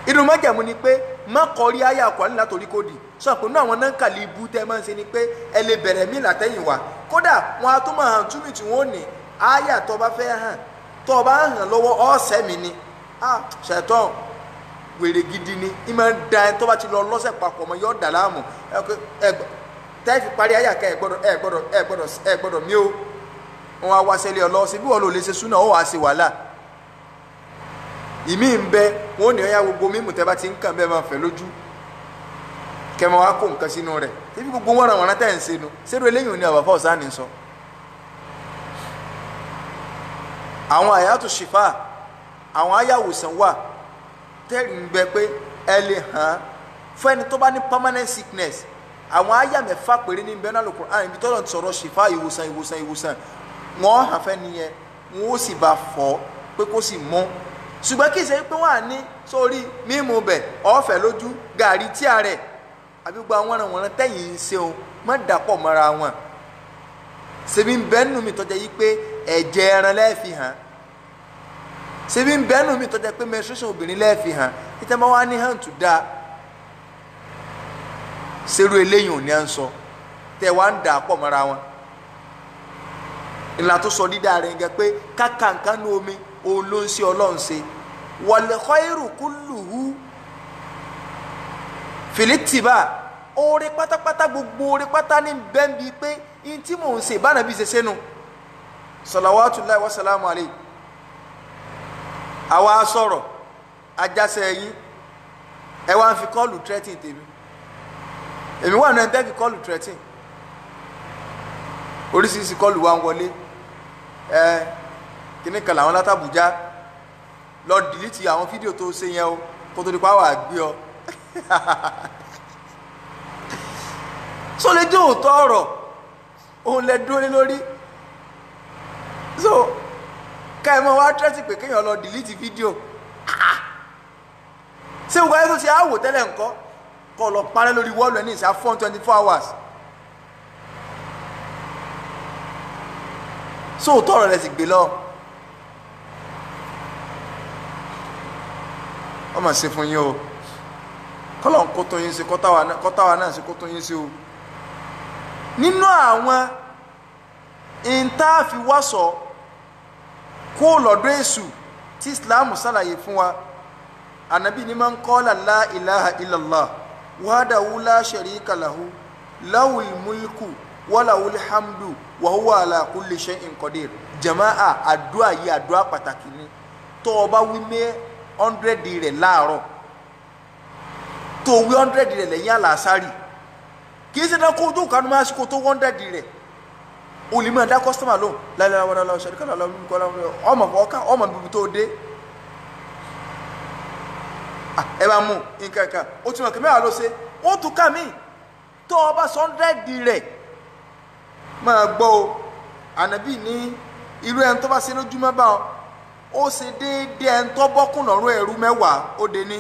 inú májẹ̀mú ni pé má kọrí ayé àkọ́lé látòrí kòdì sọ pé inú àwọn náà ń kàlí ibú tẹ́ máa ń ṣe ni pé ẹ lè bẹ̀rẹ̀ mí látẹ̀yìn wá kódà wọn a tó máa hàn túmí tí wọn ò ní ayé àtọ́ bá fẹ́ hàn tó o bá hàn lọ́wọ́ ọ̀sẹ̀ mi ni ṣètò wèrè gidi ni ìmọ̀ ń da ẹ tó bá ti lọ lọ́sẹ̀ papọ̀ mọ́ yóò dà láàmú tẹ́ fi parí ayé àkẹ́ ẹ gbọ́dọ̀ mí o wọn á wá sẹ́lẹ̀ ọlọ́sẹ̀ bí wọn lò lè ṣe súnà ó wàá ṣe wàhálà ìmí ń bẹ wọn ò ní ọyá gbogbo mímú tẹ́ bá ti ń kàn bẹ́ẹ̀ máa fẹ́ lójú kẹmọ wa kó nǹkan sínú rẹ̀ tẹbi gbogbo wọn ràn wọn tẹ́ ń ṣe nu ṣerú eléyìí ní àbá Fawzan sọ àwọn àyàtò ṣìfà àwọn ayáwòsàn wà tẹ́rì ń gbẹ pé ẹ lè hàn fún ẹni tó bá ní permanent sickness àwọn àyà mẹ́fà péré ní bẹ́ẹ̀ náà lóko àrùn ibi tọ́lọ̀ ti sọ̀rọ̀ ṣìfà ìwòsàn wọ́n hàn fẹ́ nìyẹn wọ́n ó sì bá fọ́ pé kó sì mọ́ ṣùgbọ́n kì í ṣe pé wọ́n à ní sórí mímu bẹ̀ ọ̀fẹ́ lójú gàrí tí a rẹ̀ àbí gbogbo àwọn ọ̀ràn tẹ̀yìn ń ṣeun má dàpọ̀ mọ́ra wọn ṣebí ń bẹ́ẹ̀ nù mí tọ́jà yìí pé ẹ̀jẹ̀ ẹran lẹ́ẹ̀fì hàn ṣebí ń bẹ́ẹ̀ nù mí tọ́jà pé menstruation obìnrin lẹ́ẹ̀fì hàn títẹ́ máa wá ní hàn tó dáa ṣerú eléyìí ò ní à ń sọ tẹ́ wá ń dàpọ̀ mọ́ra wọn ìlànà tó sọ dídá rẹ̀ gẹ́ pé kákàǹkà ní omi òun ló ń ṣe ọlọ́run ṣe wal khairu kulluhu filitiba oore pátápátá gbogbo oore pátá ní bẹ́ẹ̀bi pé in tí mò ń ṣe bánà bí ṣe sẹ́nu salawatullahi wa salamu alayhi àwa sọ̀rọ̀ ajásẹ̀ yín ẹ wá ń fi kọ́ọ̀lù threatening tèmi èmi wà náà ń tẹ́ fi kọ́ọ̀lù threatening oríṣiríṣi kọ́ọ̀lù wa ń wọlé kíní kan làwọn látàbújá lọ dìlítì àwọn fídíò tó ṣe yẹn o kó tó di pa wà gbé ọ so lè jẹ́ òótọ́ ọ̀rọ̀ òun lè dúró lé lórí so ká ẹ mọ wá tẹ́sí pé kéèyàn lọ dìlítì fídíò ṣé gbogbo ayé tó ṣe àwò tẹ́lẹ̀ ńkọ́ kọ́ lọ parẹ́ lórí wọ́ọ̀lù ẹ̀ ní ìṣá 24 hours so òótọ́ ọ̀rọ̀ rẹ̀ sì gbé lọ wọ́n mà ṣe fún yín o kọ́lọ̀ ń kó tó yín sí kọ́táwa náà sí kó tó yín sí o nínú àwọn ìntàfiwásọ kó lọ́dọ̀ èṣù tí Islam ṣàlàyé fún wa ànábì ní man qala la ilaha illallah wahdahu la sharika lahu lahul mulku wa lahul hamdu wa huwa ala kulli shay'in qadir jama'a àdúà yìí àdúà pàtàkì ni tó o bá wí mẹ́ 100 rẹ̀ láàárọ̀ tó wí 100 rẹ̀ lẹ́yìn àlàásárì kì í ṣe dáa kó tó kánú máa ṣe kó tó 100 rẹ̀ o lè máa dá kọ́sítọ́mà lóhùn láìlára wọn lọ́wọ́ ṣẹ̀ríkà lọ́wọ́ ọmọ ọ̀ká ọmọ bíbí tó dé ẹ bá mú nǹkan kan ó ti mọ̀ kí mẹ́wàá ló ṣe ó tún ká mí tó o bá 100 rẹ̀ máa gbọ́ o ànábì ní irú ẹni tó bá ṣe lójúmọ́ bá ó ṣe déédéé ẹni tó bọ́kùn lọ́rùn ẹrú mẹ́wàá ó dé ní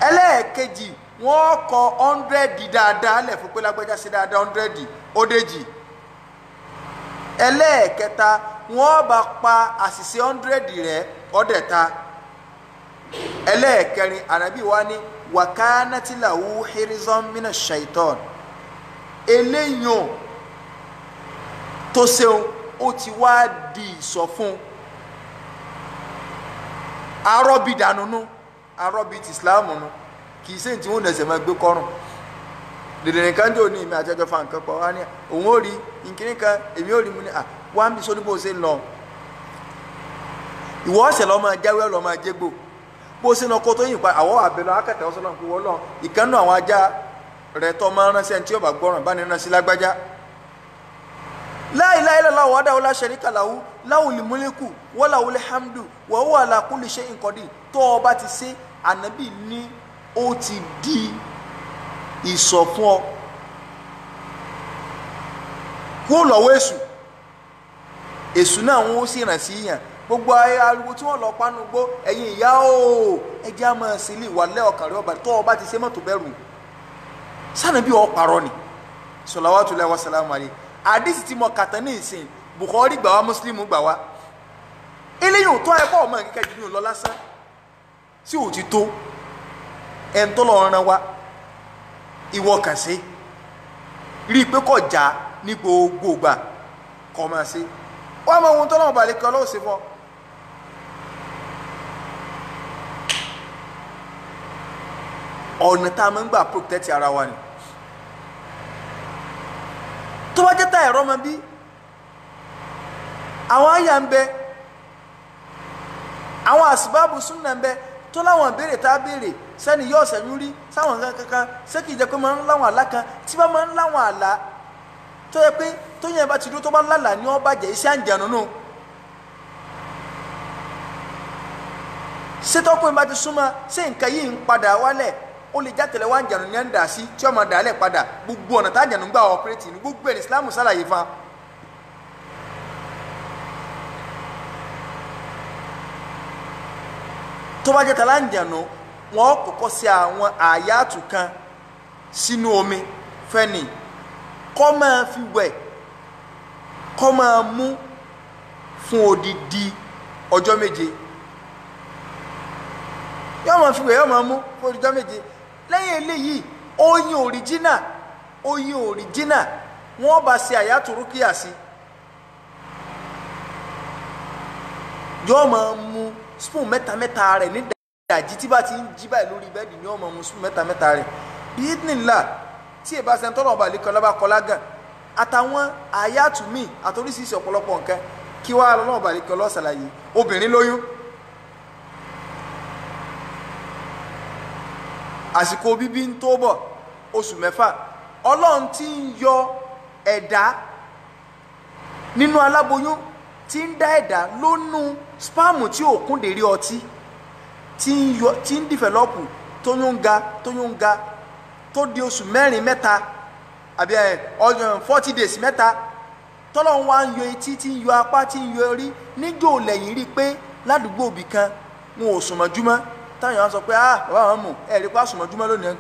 ẹlẹ́ẹ̀kejì wọ́n kọ 100 dáadáa lẹ̀ fún pé lágbájá ṣe dáadáa 100 ó déjì ẹlẹ́ẹ̀kẹta wọ́n bá pa àṣìṣe 100 rẹ̀ ọ̀dẹ̀ta ẹlẹ́ẹ̀kẹrin ànábì wa ní wàkánátìláwù hirizon mina shaitan eléyàn tó ṣeun ó ti wá di ìsọ fún arọ́bì dànù nù arọ́bì ti Islam nù kì í ṣe tí wọ́n nẹ̀sẹ̀ máa gbé kọ́rùn dèdè nìkan jò ní ìmọ̀ àtẹ́jọ́ fa nǹkan pọ̀ wá ní òun ò rí nkíní kan èmi ò rí mu ní wá ń bí sóní bó ṣe ń lọ ìwọ ọ̀sẹ̀ lọ́ máa jáwé lọ́ máa jégbò bó ṣe ń lọ kó tó yìn pa àwọ̀ àbẹ̀lọ akẹ́tẹ̀ ọ̀sán náà kó wọ́n lọ ìkànnù àwọn ajá rẹ̀ tọ́ máa ránṣẹ́ tí yóò bá gbọ́ràn bá ní ránṣẹ́ lágbájá la ilaha illallah wahdahu la sharika lahu lahul mulku wa lahul hamdu wa huwa ala kulli shay'in qadir tó o bá ti ṣe ànábì ní ó ti di ìsọ̀ fún ọ kó lọ́wọ́ èṣù náà wọ́n sì ràn sí yàn gbogbo ariwo tí wọ́n lọ panu gbó ẹ̀yin ìyá o ẹjẹ́ á máa sílẹ̀ wà lẹ́ ọkàn rẹ̀ ọba tó o bá ti ṣe mọ́tò bẹ̀rù sànàbí ọ parọ́ ni salawatullahi wa salamu alayhi àdìsí tí mo kàtà ní ìsìn Bukhari gbà wá Muslim gbà wá eléyìí ò tó ẹ̀kọ́ ọmọ nǹkan jù lọ lásán tí ò ti tó ẹ̀ ń tó lọ rán wa ìwọ kàn sí rí i pé kò já ní gbogbo gbà kọ́ máa ṣe wọ́n mọ ohun tó lọ́wọ́ balẹ̀ kí ọlọ́wọ́ ṣe fọ́ ọ̀nà tá a máa ń gbà protect ara wa ni tó bá jẹ́ tá ẹ̀rọ ọmọ bí àwọn àyà ń bẹ àwọn àsìbáàbù súnà ń bẹ tó láwọn béèrè tá a béèrè sẹ́ni yóò sẹ́yìn rí sáwọn kankan sẹ́kì jẹ́ pé máa ń láwọn àlá kan tí bá máa ń láwọn àlá tó yẹ pé tó yẹn bá ti dúró tó bá lálàá ní ọba jẹ́ iṣẹ́ àǹjẹ̀nù nù sétọ́pọ̀ bá ti súnmọ́ ṣé nǹkan yìí ń padà wálẹ̀ ó lè já tẹ̀lé wá àǹjẹ̀nù ní ẹ̀ ń dà sí tí ọmọ dàálẹ̀ padà gbogbo ọ̀nà tá àǹjẹ̀nù gbà ọ̀pẹ́rẹ́tì ní gbogbo ẹ̀ ní Islam sálàyé fa tó bá jẹ́ tẹ̀lé àǹjẹ̀nù wọn kọ́kọ́ sí àwọn àyàtù kan sínú omi fẹ́ni kọ́ máa fi wẹ̀ kọ́ máa mú fún odidi ọjọ́ méje yóò máa fi wẹ̀ yóò máa mú fún odidi ọjọ́ méje lẹ́yìn eléyìí oyin òrìjínà wọ́n bá ṣe àyàtù rúkìá sí yóò máa mú spoon mẹ́ta rẹ̀ ní ìdajì tí bá ti ń jí báyìí lórí bẹ́ẹ̀dì ni yóò máa mú spoon mẹ́ta rẹ̀ bí ìdínlá tí ìbá ṣe ń tọ́nà ọba àlekọ́ lọ́ba kọ́lá gan àtàwọn àyàtù míì àtòrísìírísìí ọ̀pọ̀lọpọ̀ nǹkan kí wàá lọ́nà ọba àlekọ́ lọ́sàlàyé obìnrin lóyún àsìkò bíbí ń tó bọ̀ oṣù mẹ́fà ọlọ́run ti ń yọ ẹ̀dá nínú aláboyún tí ń dá ẹ̀dá lónú spáàmù tí ò kún dèrí ọtí tí ń dìfẹ̀lọ́pù tóyún ń ga tó di oṣù mẹ́rin mẹ́ta àbí 40 days mẹ́ta tọ́lọ́run wá ń yọ etí tí ń yọ apá tí ń yọ orí níjó lẹ́yìn rí pé ládùúgbò òbí kan wọn ò sùnmọ́júmọ́ táwọn èèyàn sọ pé bàbá wọn mú ẹ̀rí pa sùnmọ́júmọ́ lónìí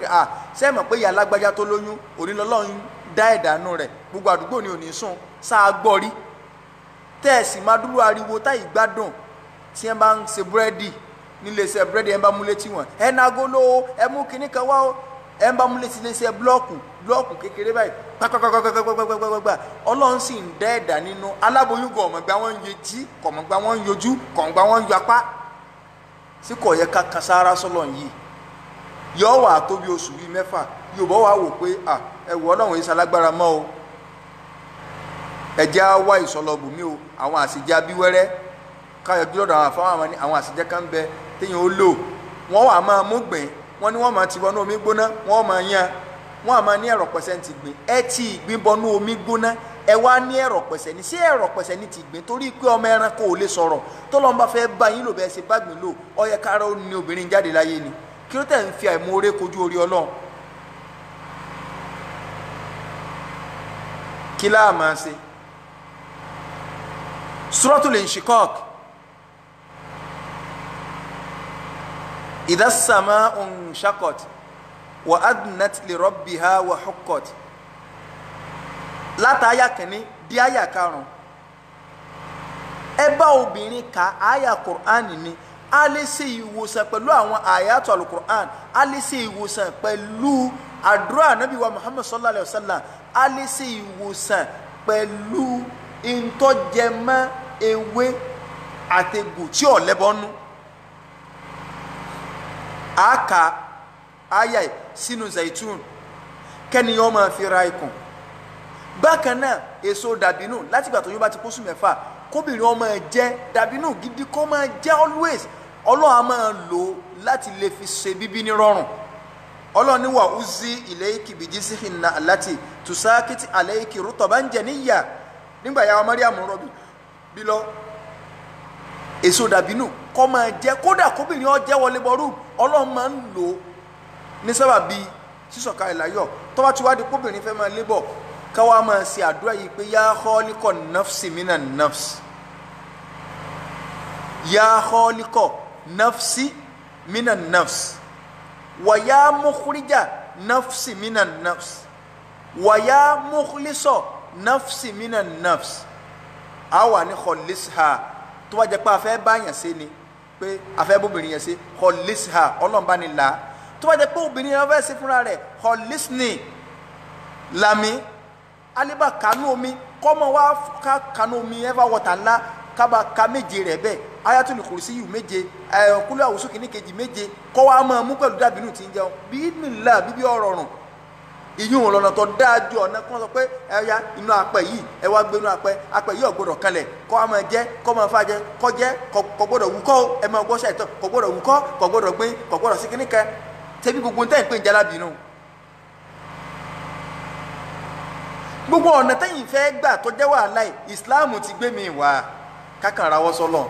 ṣé mọ̀ pé ìyá alágbájá tó lóyún òní lọ́lọ́run dá ẹ̀dánú rẹ̀ gbogbo àdúgbò ni ò ní sùn sáà gbọ́ rí tẹ́ẹ̀sì máa dúró ariwo táyì gbádùn tí ẹ bá ń ṣe búrẹ́dì nílé iṣẹ́ búrẹ́dì ẹ bá múlé tí wọ́n ẹ nagolo ẹ mú kinní kan wá ó ẹ bá múlé tí ilé iṣẹ́ blọ́ọ̀kù kékeré báyìí pàpàpàpàpàpàpàpà ọlọ́run sì ń dá ẹ̀dá nínú aláboyún gan ọ̀mọ̀gbà wọn ń yetí kọ̀mọ̀gbà wọn ń yojú kọ̀mọ̀gbà wọn ń yọ apá sí kò yẹ ká kan sára sọ́lọ̀ yìí yọ wà tó bí oṣù bíi mẹ́fà Yorùbá wà wò pé ẹ wọ ọlọ́run yìí ṣalágbára mọ́ o ẹjẹ́ á wá ìsọlọ́bù mi o àwọn àṣìjẹ́ abíwẹ́rẹ́ káyọ̀ bí lọ́dọ̀ àwọn afáwọn àwọn àṣìjẹ́ kan bẹ téèyàn ó lò wọ́n wà máa mú gbìn wọ́n ní wọ́n máa ti bọnú omi gbóná wọ́n máa yan wọ́n á máa ní ẹ̀rọ pẹ̀sẹ̀ ní ti gbìn ẹ ti ìgbín bọnú omi gbóná ẹ wá ní ẹ̀rọ pẹ̀sẹ̀ ní sí ẹ̀rọ pẹ̀sẹ̀ ní ti gbìn torí pé ọmọ ẹranko ò lè sọ̀rọ̀ tọ́lọ́n bá fẹ́ bá yín lò bẹ́ẹ̀ ṣe bá gbìn lò ó yẹ kára ó ní obìnrin jáde láyé ni kí ló tẹ̀ ń fi àìmoore kojú orí Ọlọ́run kí láà máa ṣe Suratul Inshiqaq idha as-sama'u inshaqqat wa adnat li rabbiha wa huqqat látàáyà kìíní di àyà karùn-ún ẹ bá obìnrin ka àyà Qur'an ni a lè ṣe ìwòsàn pẹ̀lú àwọn àyàtọ̀ al-Qur'an a lè ṣe ìwòsàn pẹ̀lú àdúrà Nábì wa Muhammad sallallahu alayhi wa sallam a lè ṣe ìwòsàn pẹ̀lú ìtọ́jẹmọ́ ewé àtẹ̀gùn tí ò lẹ́bọnú àáka aya sínú zaitun kẹ́niyàn máa fi ra ikùn. Bákan náà èso dàbínù láti ìgbà tó yún bá ti pósù mẹ́fà kóbìnrin ọmọ jẹ dàbínù gidi kó máa jẹ always. Ọlọ́run á máa lò láti lè fi ṣe bíbí ní rọrùn. Ọlọ́run ní wà uzi ilayki bijizhinna allati tusakiti alayki rutaban janiyya. Nígbà yà wá Mariam rọbí bí lọ èso dàbínù kó máa jẹ kódà kóbìnrin ó jẹ wọlé bọrú Ọlọ́run máa ń lò ní sábàbí sísọ̀kalẹ̀ láyọ̀ tó bá ti wá di kóbìnrin fẹ́ máa lébọ̀ káwá máa ṣe àdúrà yìí pé yá khaliqan nafsi minan nafs, yá khaliqan nafsi minan nafs, wa ya mukhrija nafsi minan nafs, wa ya mukhlisa nafsi minan nafs. Àwa ní khallisha tó bá jẹ́ pé a fẹ́ báyàn ṣe ni pé a fẹ́ bóbìnrin yẹn ṣe khallisha Ọlọ́run bá ní là. Tó bá jẹ́ pé obìnrin yẹn fẹ́ ṣe fúnra rẹ̀ khallisni lami aliba kanu omi kọ́mọ wá ká kanu omi ever water ńlá kábà ká méje rẹ̀ bẹ́ẹ̀ ayatul kursi yìí méje kúlẹ̀ àwùsù kìíní kejì méje kọ́ wa máa mú pẹ̀lú dàbínù tí ń jẹun bí nílá bíbí ọ̀rọ̀ rùn ìyún lọ́nà tó dájú ọ̀nà kí wọ́n sọ pé ẹ̀yà inú apẹ̀ yìí ẹ wá gbé inú apẹ̀ yìí ọ̀gbọ́dọ̀ kalẹ̀ kọ́ wa máa jẹ́ kọ́ máa fà jẹ́ kọ́ jẹ́ kọ́ gbọ́dọ̀ wúkọ́ ẹ máa gbọ́ ṣàìtọ́ kọ́ gbọ́dọ̀ wúkọ́ kọ́ gbọ́dọ̀ gbé kọ́ gbọ́dọ̀ sí kíní kẹ́ tẹ́bí gbogbo ntẹ́ ìpín jalábìínú. Gbogbo ọ̀nà tẹ́yìn fẹ́ gbà tó jẹ́ wàhálà ìsìláàmù ti gbé mi wá kákan ra wọ́ sọ́lọ̀.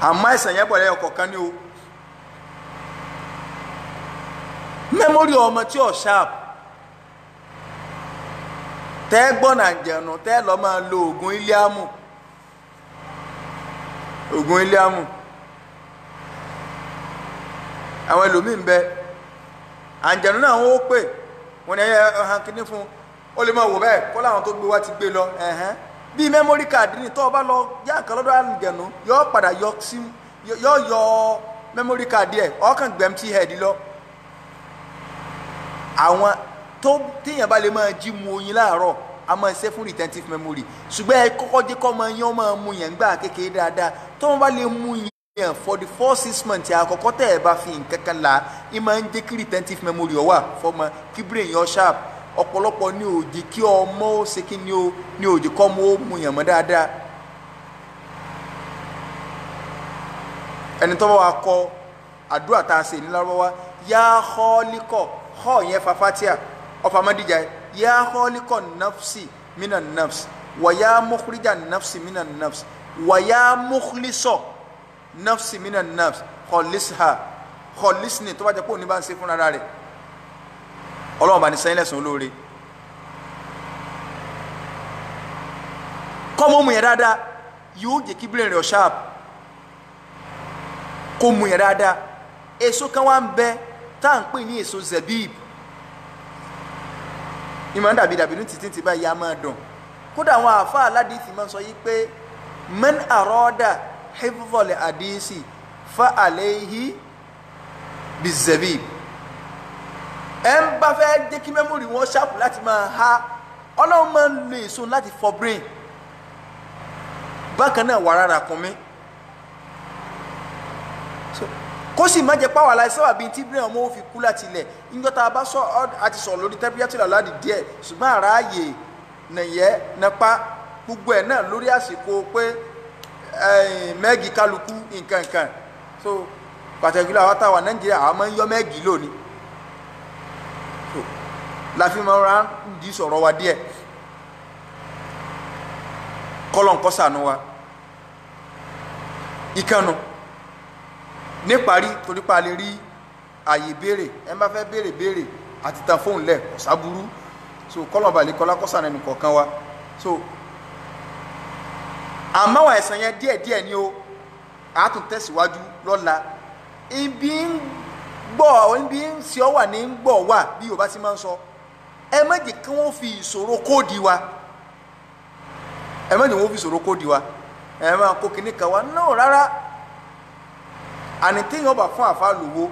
Àmọ́ ẹ̀sàn yẹn bọ̀ lẹ́yìn ọ̀kọ̀ọ̀kan ní o. Mẹ́mórì ọmọ tí ọ̀ sharp tẹ́ gbọ́n àjẹ̀nù tẹ́ lọ́ máa lo oògùn Iliamu. Oògùn Iliamu àwọn ẹlòmíín bẹ àǹjẹ̀nù náà wọ́n ó pè wọ́n ní ẹ̀hán kínní fún ó lè máa wò bẹ́ẹ̀ kó láwọn tó gbé wá ti gbé lọ bíi mẹ́mórì káàdì ní tó o bá lọ yá nǹkan lọ́dọ̀ àǹjẹ̀nù yọ padà yọ mẹ́mórì káàdì ẹ̀ ọkàn gbẹ̀mtì hẹ́ẹ̀dì lọ. Àwọn tó téèyàn bá lè máa jí mu oyin láàárọ̀ a máa ṣe fún retentive memory ṣùgbọ́n ẹ kọ́kọ́ jẹ́ kọ́ máa yán máa mu yẹn gbà kékeré dáadáa tó wọ́n bá lè mú yẹn for the first 6 months àkọ́kọ́ tẹ́ ẹ bá fi nǹkan kan là í máa ń jẹ́ kí retentive memory ọ̀wà fọmọ kí brain yọ sharp ọ̀pọ̀lọpọ̀ ní òjì kí ọmọ ó ṣe kí ní òjì kọ́ ọmọ ó mu yẹn mọ́ dáadáa. Ẹni tó bá wa kọ àdúrà tá a ṣe ní lárúbáwá yá khaliqo họ yẹn fafatia ọ̀fà mọ́díjà ya khaliqan nafsi minan nafs wa ya mukhrijan nafsi minan nafs wa ya mukhlisa nafsi minan nafs khallisni tó bá jẹ́ pé òní bá ń ṣe fúnra rẹ̀ Ọlọ́run bá ní sẹ́yìn lẹ́sùn olóore. Kọ́mọ mu yẹn dáadáa yóò jẹ́ kí brain rẹ̀ sharp kó mu yẹn dáadáa. Èso kan wá ń bẹ tá à ń pè ní èso zabib ìmọ̀ ń dàbí ní títí báyìí á máa dùn. Kódà àwọn àfa aládìsí máa ń sọ yìí pé man arada hifdhal hadisi fa alayhi bizabib. Ẹ ń bá fẹ́ jẹ́ kí mẹ́mórì wọn ṣàpù láti máa ha Ọlọ́run máa ń lo èso láti fọ brain. Bákan náà wàrà ràkúnmí kó sì má jẹ́ pàwọ́ aláìsàn àbí tí brain ọmọ ó fi kú láti ilẹ̀ níjọ́ tá a bá sọ àti sọ̀rọ̀ lórí tẹ́bíyàtì làládì díẹ̀ ṣùgbọ́n àráàyè nàyẹ́ nàpa gbogbo ẹ̀ náà lórí àsìkò pé mẹ́gì kálukú nǹkan so pàtàkì àwọn táwa Nàìjíríà àwọn máa ń yọ mẹ́gì lónìí so láfi máa ra ń di sọ̀rọ̀ wa díẹ̀ kọ́lọ̀ ń kọ́ sànú wa ìkànnù níparí torí pa lè rí àyè béèrè ẹ bá fẹ́ béèrè àti tan fóònù lẹ̀ ọ̀sáburú so kọ́lọ̀bà lè kọ́lá kọ́sàn ẹnu kọ̀ọ̀kan wa so àmáwà ẹ̀sàn yẹn díẹ̀díẹ̀ ni ó àátún tẹ̀síwájú lọ́la ibi ń sí ọ wà ní ń gbọ̀ wà bí Yorùbá ti máa ń sọ ẹ má jẹ́ kí wọ́n fi ìṣòro kóòdì wa ẹ máa kó kinní kan wa náà rárá àní téèyàn bá fún àfa lówó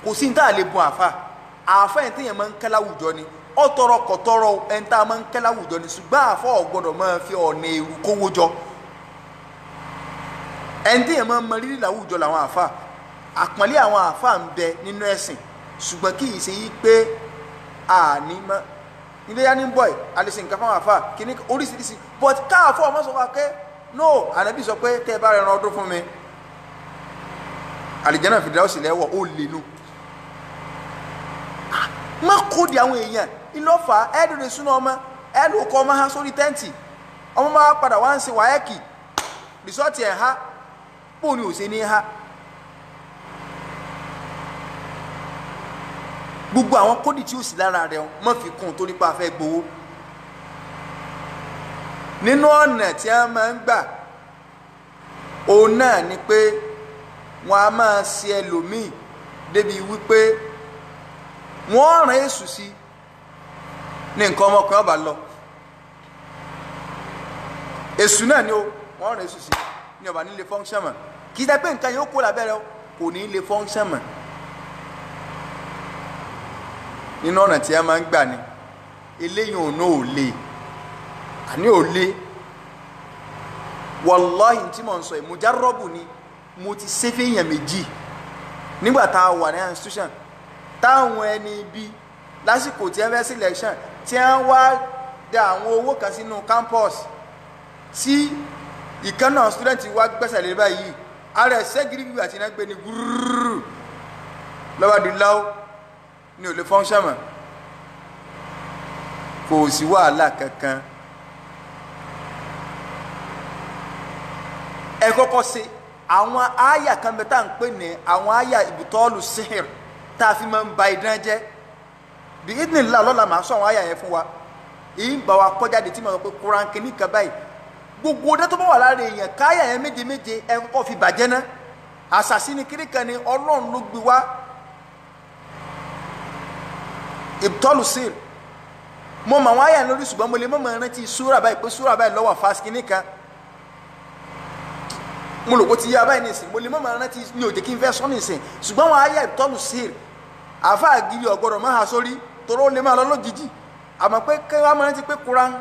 kò sí ní tá a lè bùn àfa yẹn téèyàn máa ń kẹ́ láwùjọ ni ọ̀tọ̀rọ̀ kọ̀tọ̀rọ̀ ẹni tá a máa ń kẹ́ láwùjọ ni ṣùgbọ́n àfa ò gbọ́dọ̀ máa fi ọ̀nà èrú kówó jọ ẹni tí yẹn máa ń mọ rírì láwùjọ làwọn àfa àpọ́nlé àwọn àfa ń bẹ nínú ẹ̀sìn ṣùgbọ́n kì í ṣe yí pé àní mọ́ ilé yá ní bọ́ì alẹ́sì nǹkan fáwọn àfa kìíní oríṣiríṣi but káàfọ́ ọmọ sọ wá pé no ànábì sọ pé tẹ́ ẹ bá rẹran ọdún fún mi àlìjánnà fìdáùsì lẹ́wọ̀ ó lè nu má kó di àwọn èèyàn ìlọ́fà ẹ̀ẹ́dùnrin súná ọmọ ẹ̀ẹ́dùn ọkọ̀ ọmọ ha sórí tẹ́ǹtì ọmọ máa padà wá ń ṣe wáyẹ́kì rìsọ́ọ̀tì ẹ̀ ha bóun ni ò ṣe ní ha gbogbo àwọn kódì tí ó sì lára rẹ̀ mọ́ fi kún torí pa fẹ́ gbowó nínú ọ̀nà tí a máa ń gbà òun náà ni pé wọ́n a máa ṣe ẹlòmíì débi wípé wọ́n rán èṣù sí ní nǹkan ọmọkùnrin ọba lọ èṣù náà ni ó wọ́n rán èṣù sí ní ọba nílé fọ́ńṣán mọ̀ kì í dẹ́ pé nǹkan yóò kó lábẹ́rẹ́ kò ní lè fọ́ńṣán mọ̀ nínú ọ̀nà tí a máa ń gbà ní eléyìí òun náà ò lè àní ò lè wàláhì tí mò ń sọ ìmújárọ́bù ni mo ti ṣe fẹ́yàn méjì nígbà tá a wà ní institution táwọn ẹni ibi lásìkò tí ẹ fẹ́ sí election tí wọ́n wá da àwọn owó kan sínú campus tí ìkan náà student wá gbẹ́sẹ̀ lé báyìí ara ẹ̀ ṣẹ́gìrì gbígbà tí iná gbé ní gúrúrú lọ́wọ́ di láwọ́ ní ò lè fọ́nṣẹ́ mọ̀ kò sí wàhálà kankan ẹ kọ́kọ́ ṣe àwọn àyà kan bẹ tá à ń pè ní àwọn àyà ìbùtọ́ọ̀lù sihir tá a fi máa ń ba idán jẹ́ bí idinla lọ́la máa sọ àwọn àyà yẹn fún wa èyí ń bá wa kọjáde tí mo sọ pé Quran kìíní kan báyìí gbogbo ọdẹ tó bá wà lára èèyàn káyà yẹn méje méje ẹ kọ́kọ́ fi bàjẹ́ ná àṣàṣì ni kiri kan ni Ọlọ́run ló gbé wá ìbùtọ́ọ̀lù sihir mo mọ àwọn àyà yẹn lórí ṣùgbọ́n mo lè mọ̀ rántí súrà báyìí pé súrà báyìí lọ́wọ́ fásitì kìíní kan mo lò kó ti yá báyìí nìsín mo lè mọ̀ rántí ní òjè kí n fẹ́ sọ nìsín ṣùgbọ́n àwọn àyà ìbùtọ́ọ̀lù sihir àfa àgìrì ọ̀gbọ́dọ̀ máa ha sórí toró lè máa lọ lójijì àmọ́ pé kí wọ́n máa rántí pé Quran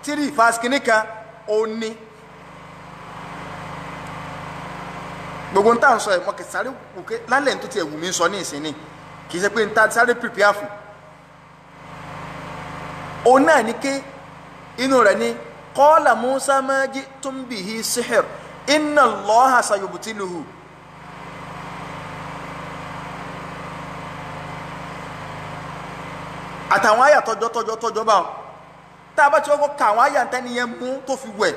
3 fásitì kìíní kan ó ní gbogbo ń tà ń sọ ẹ̀ mọ́ kì sáré wùké lálẹ́ tó ti ẹ̀wù mi sọ ní ìsìn ni kì í ṣe pé ń ta sáré prepare fún òun náà ní ké inú rẹ̀ ní qala Musa ma ji'tum bihi sihr inna Allaha sayubtiluhu àtàwọn àyà tọjọ́ bá wọn tá a bá ti wọ́n ka àwọn àyà ntẹ́ni yẹn mú tó fi wẹ̀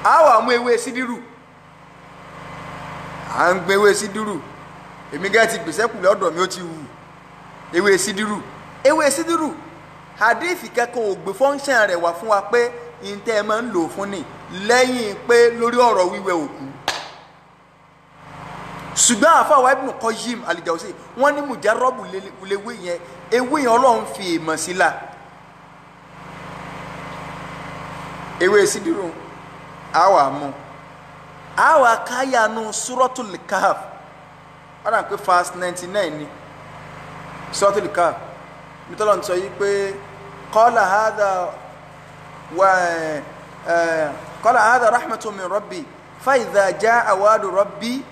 á wà mú ewé sídìrú à ń gbé ewé sídìrú èmi gẹ́gẹ́ ti gbèsè kùlẹ̀ ọ̀dọ̀ mi ó ti wù ewé sídìrú hadithi kẹ́kọ̀ọ́ ògbé fọ́nṣẹ́ rẹ̀ wá fún wa pé ìntẹ́ ẹ máa ń lò fún ni lẹ́yìn pé lórí ọ̀rọ̀ wíwẹ̀ òkú ṣùgbọ́n àfàwọ̀ Ibn Qayyim al-Jawzi wọ́n ní mujarrabu léwé yẹn ewé yẹn Ọlọ́run fi èèmọ̀ sí la ewé sídìrú àwà mú àwà káyanu Suratul Kahf ọ̀nà pé verse 99 ni Suratul Kahf mitọ́lọ̀ ń sọ yí pé qala hadha rahmatun min rabbi fa idha jaa wa'du rabbi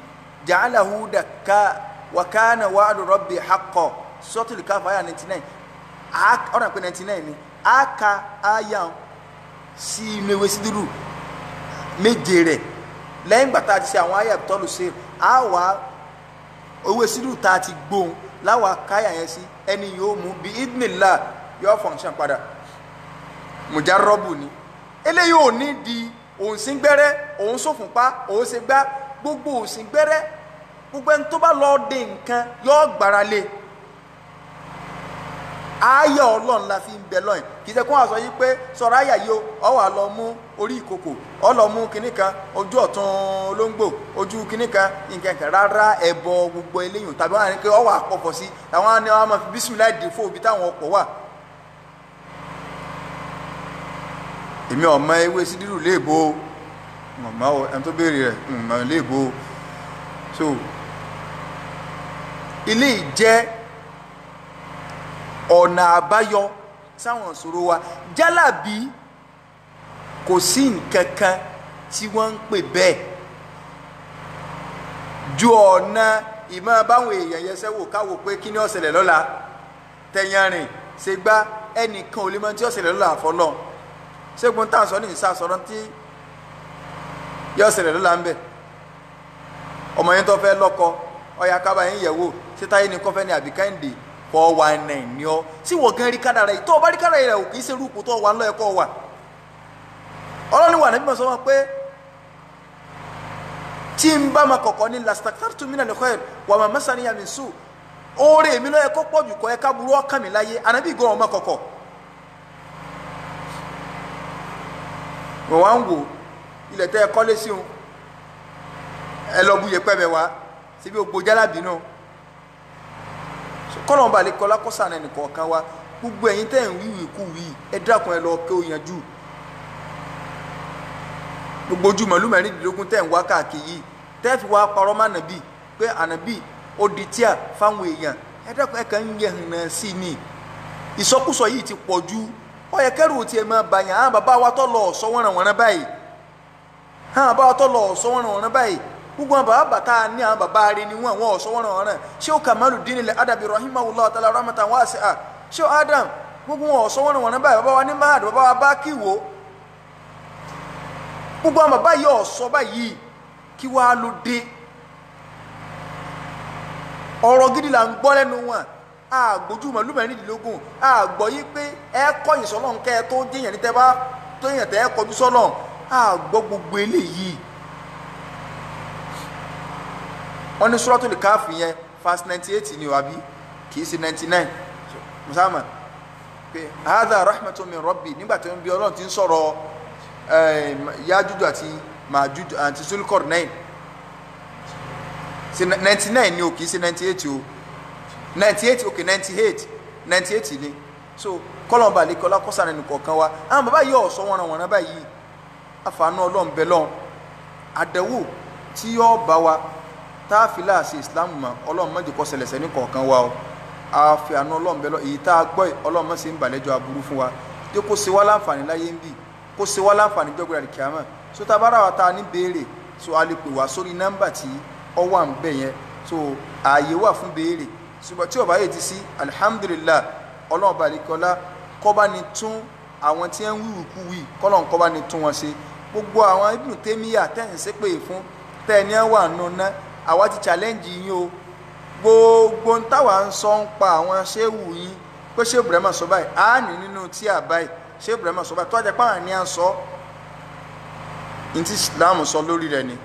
ja'alahu dakka wa kana wa'du rabbi haqqan Suratul Kahf àyà 99 ọ̀nà pé 99 ni aka àyà sí inú ewé sídìrú méje rẹ̀ lẹ́yìn gbàtà àti ṣe àwọn àyà tọ́lù sí àwà ewé sídìrú tá a ti gbóhùn láwa káyà yẹn sí ẹni yóò mú bí idinla yóò fọ̀nṣán padà mujarrabu ni eléyìí ò ní di òun sí gbẹ́rẹ́ òun sófùnpá òun ṣe gbá gbogbo òun sí gbẹ́rẹ́ gbogbo ẹni tó bá lọ́ọ́ de nǹkan yóò gbára lé àyà Ọlọ́run la fi ń bẹ lọ́yìn kì í ṣe kó wà sọ yìí pé sọ̀rọ̀ àyà yìí ọ wà lọ mú orí ìkòkò ọ lọ mú kinní kan ojú ọ̀tún olóńgbò ojú kinní kan nǹkan kan rárá ẹ̀bọ gbogbo eléyìí tàbí wọn à ní pé ọ wà pọ̀pọ̀ sí àwọn ni wọn máa fi bísímìláì dì fún òbí táwọn ọkọ̀ wà. èmi ọmọ ewé sídìrú léèbó ọmọ ẹni tó béèrè rẹ ọmọ léèbó so ilé ìjẹ́ ọ̀nà àbáyọ sáwọn ìṣòro wa jálàbí kò sí nǹkan kan tí wọ́n ń pè bẹ́ẹ̀ ju ọ̀nà ìmọ̀ báwọn èèyàn yẹsẹ́ wò káwò pé kí ni ó ṣẹlẹ̀ lọ́la tẹ̀yànrìn ṣe gbá ẹnìkan ò lè mọ tí ó ṣẹlẹ̀ lọ́la àfọlọ́ ṣégun tá à ń sọ ní ìsàsọ̀rọ̀ tí yóò ṣẹlẹ̀ lọ́la ń bẹ̀ ọmọ yẹn tó fẹ́ lọ́kọ ọ̀yà kábà yẹn yẹ̀wò ṣé táyé ni kọ́fẹ́ ni àbí Kẹ́hìndé 419 ni ọ́ tí wọ́n gan rí kádàrá yìí tó o bá rí kádàrá yìí rẹ̀ ò kì í ṣe rúpò tó wà ńlọ ẹ̀kọ́ wà ọlọ́ni wà níbi mọ̀ sọ wọn pé tí n bá ma kọ̀kọ́ ní lastaktartu minal khair wa ma masaniya min su oore mi lọ́yẹ kó pọ̀jù kọ́ ẹ ká burú ọkàn mi láyé ànábì gan ọmọ kọ̀kọ́ wọ́n wá ń wò ilẹ̀ tẹ́ ẹ kọ́lé sí wọn ẹ lọ bu yẹpẹ́ bẹ wá síbi ògbó jálàbí náà kọ́nà ọba àlekọ́ lákọ́sà ẹnì kọ̀ọ̀kan wa gbogbo ẹ̀yin tẹ́ ń wíwì kú wí ẹ dákun ẹ lọ kí ó yanjú gbogbo ojú màlúù mẹ́rìndínlógún tẹ́ ń wá káàkiri yìí tẹ́ fi wá parọ́ mọ́ ànàbì pé ànàbì ó di tíà fáwọn èèyàn ẹ dákun ẹ kàn ń yẹ hàn náà sí ni ìsọkúsọ yìí ti pọ̀ ju ó yẹ kẹ́rù tí ẹ máa bàyàn àwọn bàbá wa tó lọ ọ̀sọ́ wọ́nrán báyìí àwọn bàbá wa tó lọ ọ̀sọ́ wọ́nrán báyìí gbogbo àwọn bàbá bàtà ní àwọn bàbá rẹ ni wọn àwọn ọ̀sọ́ wọ́nrán ṣé ó Kamaluddin al-Adabi rahimahullah ta'ala rahmatan wasi'a ṣé ó Adam gbogbo wọn ọ̀sọ́ wọ́nrán báyìí bàbá wa ní Mahad bàbá wa bá kíwò gbogbo àwọn bàbá yìí ọ̀sọ́ báyìí kí wàá ló dé ọ̀rọ̀ gidi là ń gbọ́ lẹ́nu wọn àgbójú màlúù mẹ́rìndínlógún àgbọ̀ yìí pé ẹ kọ̀yìn sọ́lọ́n kẹ́ ẹ tó déyàn ní tẹ́ bá tó yàn tẹ́ ẹ kọjú sọ́lọ́n àgbọ̀ gbogbo eléyìí wọ́n ní Suratul Kahf yẹn verse 98 ni wàbí kì í ṣe 99 musamman pé hadha rahmatun min rabbi nígbà tí wọ́n bí Ọlọ́run ti ń sọ̀rọ̀ Yajuju àti Majuju àti Zulqarnain ṣe 99 ni o kì í ṣe 98 o 98 okay 98 ni so kọlọmba lè kọlá kọsàn ẹnì kọ̀ọ̀kan wa àwọn bàbá yìí ọ̀sọ́ wọn báyìí àfààní Ọlọ́run bẹ lọ́n àdẹ̀wò tí yóò bá wa tá a fi láàṣẹ Islam mọ́ Ọlọ́run mọ́jì kọ́ ṣẹlẹ̀ sẹ́ni kọ̀ọ̀kan wa o àfààní Ọlọ́run bẹ lọ́n èyí tá a gbọ́ Ọlọ́run mọ́ sí ń bàlẹ́jọ́ aburú fún wa jẹ́ kó ṣe wá láǹfààní láyé ń bì kó ṣe wá láǹfààní jọ́gbìrì àdìkíámà so tá a bá rà wá tá a ní béèrè so a lè pè wá sórí nọ́mbà tí ọ wà ń bẹ̀ yẹn so ààyè wà fún béèrè ṣùgbọ́n tí ọba yìí ti sí alihamudulilá Ọlọ́run ọba àlekọ́lá kọ́ba ni tún àwọn tí ń wíwì kú wí kọ́lọ́n kọ́ba ni tún wọn ṣe gbogbo àwọn Ibn Taymiyyah tẹ́ ń ṣépè fún tẹ́ ẹ ní wà nù ná àwa ti challenge yín o gbogbo ń táwa ń sọ ń pa àwọn ṣéwù yín pé ṣé Ibrahim sọ báyìí á ní nínú tí a báyìí ṣé Ibrahim sọ báyìí tó àjẹpá àwọn ní à ń sọ ní ti Islam sọ lórí rẹ̀ ni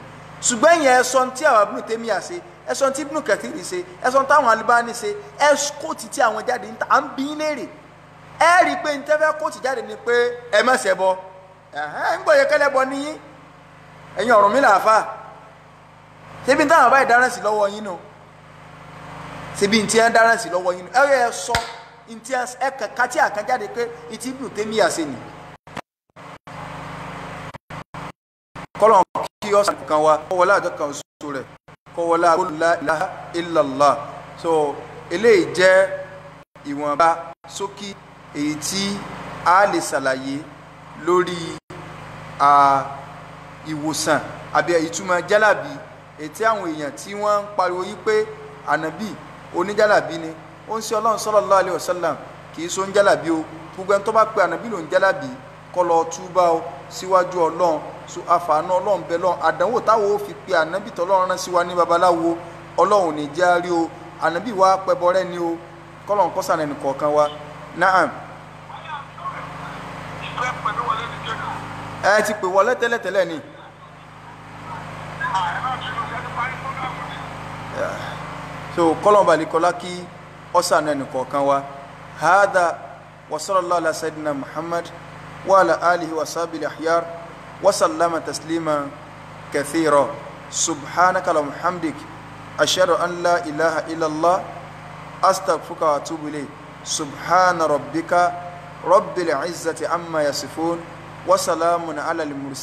ṣùgbọ́n ìyẹn ẹ̀sọ́ tí àwọn Ibn Taymiyyah ṣe ẹ̀sọ́ tí Ibn Kathir ṣe ẹ̀sọ́ táwọn Albani ṣe ẹ̀kọ́tì tí àwọn jáde ń ta à ń bí léèrè ẹ rí i pé ń tẹ́fẹ́ kóòtù jáde ni pé ẹ má ṣe bọ ń gbọ́ yẹkẹ́lẹ́ bọ níyín ẹ̀yin ọ̀rùn mi làáfà ṣébi ń táwọn báyìí dáràn sí lọ́wọ́ yín nù ṣébi ń tí ẹ dáràn sí lọ́wọ́ yín nù ẹ yẹ sọ ń tí ẹ kàkà tí àkàn jáde pé ìtì Ibn Taymiyyah ṣe nì. kọ́lọ̀ kí ọ̀sán kan wa kọ́wọ́lá àjọ kan oṣù rẹ̀ kọ́wọ́lá la ilaha illallah so eléyìí jẹ́ ìwọ̀nba ṣókí èyí tí a lè ṣàlàyé lórí ìwòsàn àbí ìtumọ̀ jálàbí èyí tí àwọn èèyàn tí wọ́n ń pariwo yí pé ànábì oníjálàbí ni ó ń ṣe Ọlọ́run sallallahu alaihi wasallam kì í so ń jálàbí o gbogbo ẹni tó bá pe ànábì ló ń jálàbí kó lọ túbá o síwájú Ọlọ́run so àfààní Ọlọ́run bẹ lọ́n àdánwò táwọn ò fi pe ànábì tọ́lọ́run rán sí wa ní babaláwo Ọlọ́run ní járí o ànábì wa pẹbọrẹ ni o kọ́lọ́n kọ́sàn ẹnì kọ̀ọ̀kan wa naam. ẹ ti pè wọlé tẹ́lẹ̀tẹ́lẹ̀ ni. so kọ́lọ́n balikọ́lá kí ọ̀sán ẹnì kọ̀ọ̀kan wa hada wa sallallahu ala sayyidina Muhammad wa ala alihi wa sahbihi al-akhyar wa sallama taslima kathira subhanaka wa bihamdik ashhadu an la ilaha illa Allah astaghfiruka wa atubu ilayk subhana rabbika rabbil izzati amma yasifun wa salamun ala al-mursalin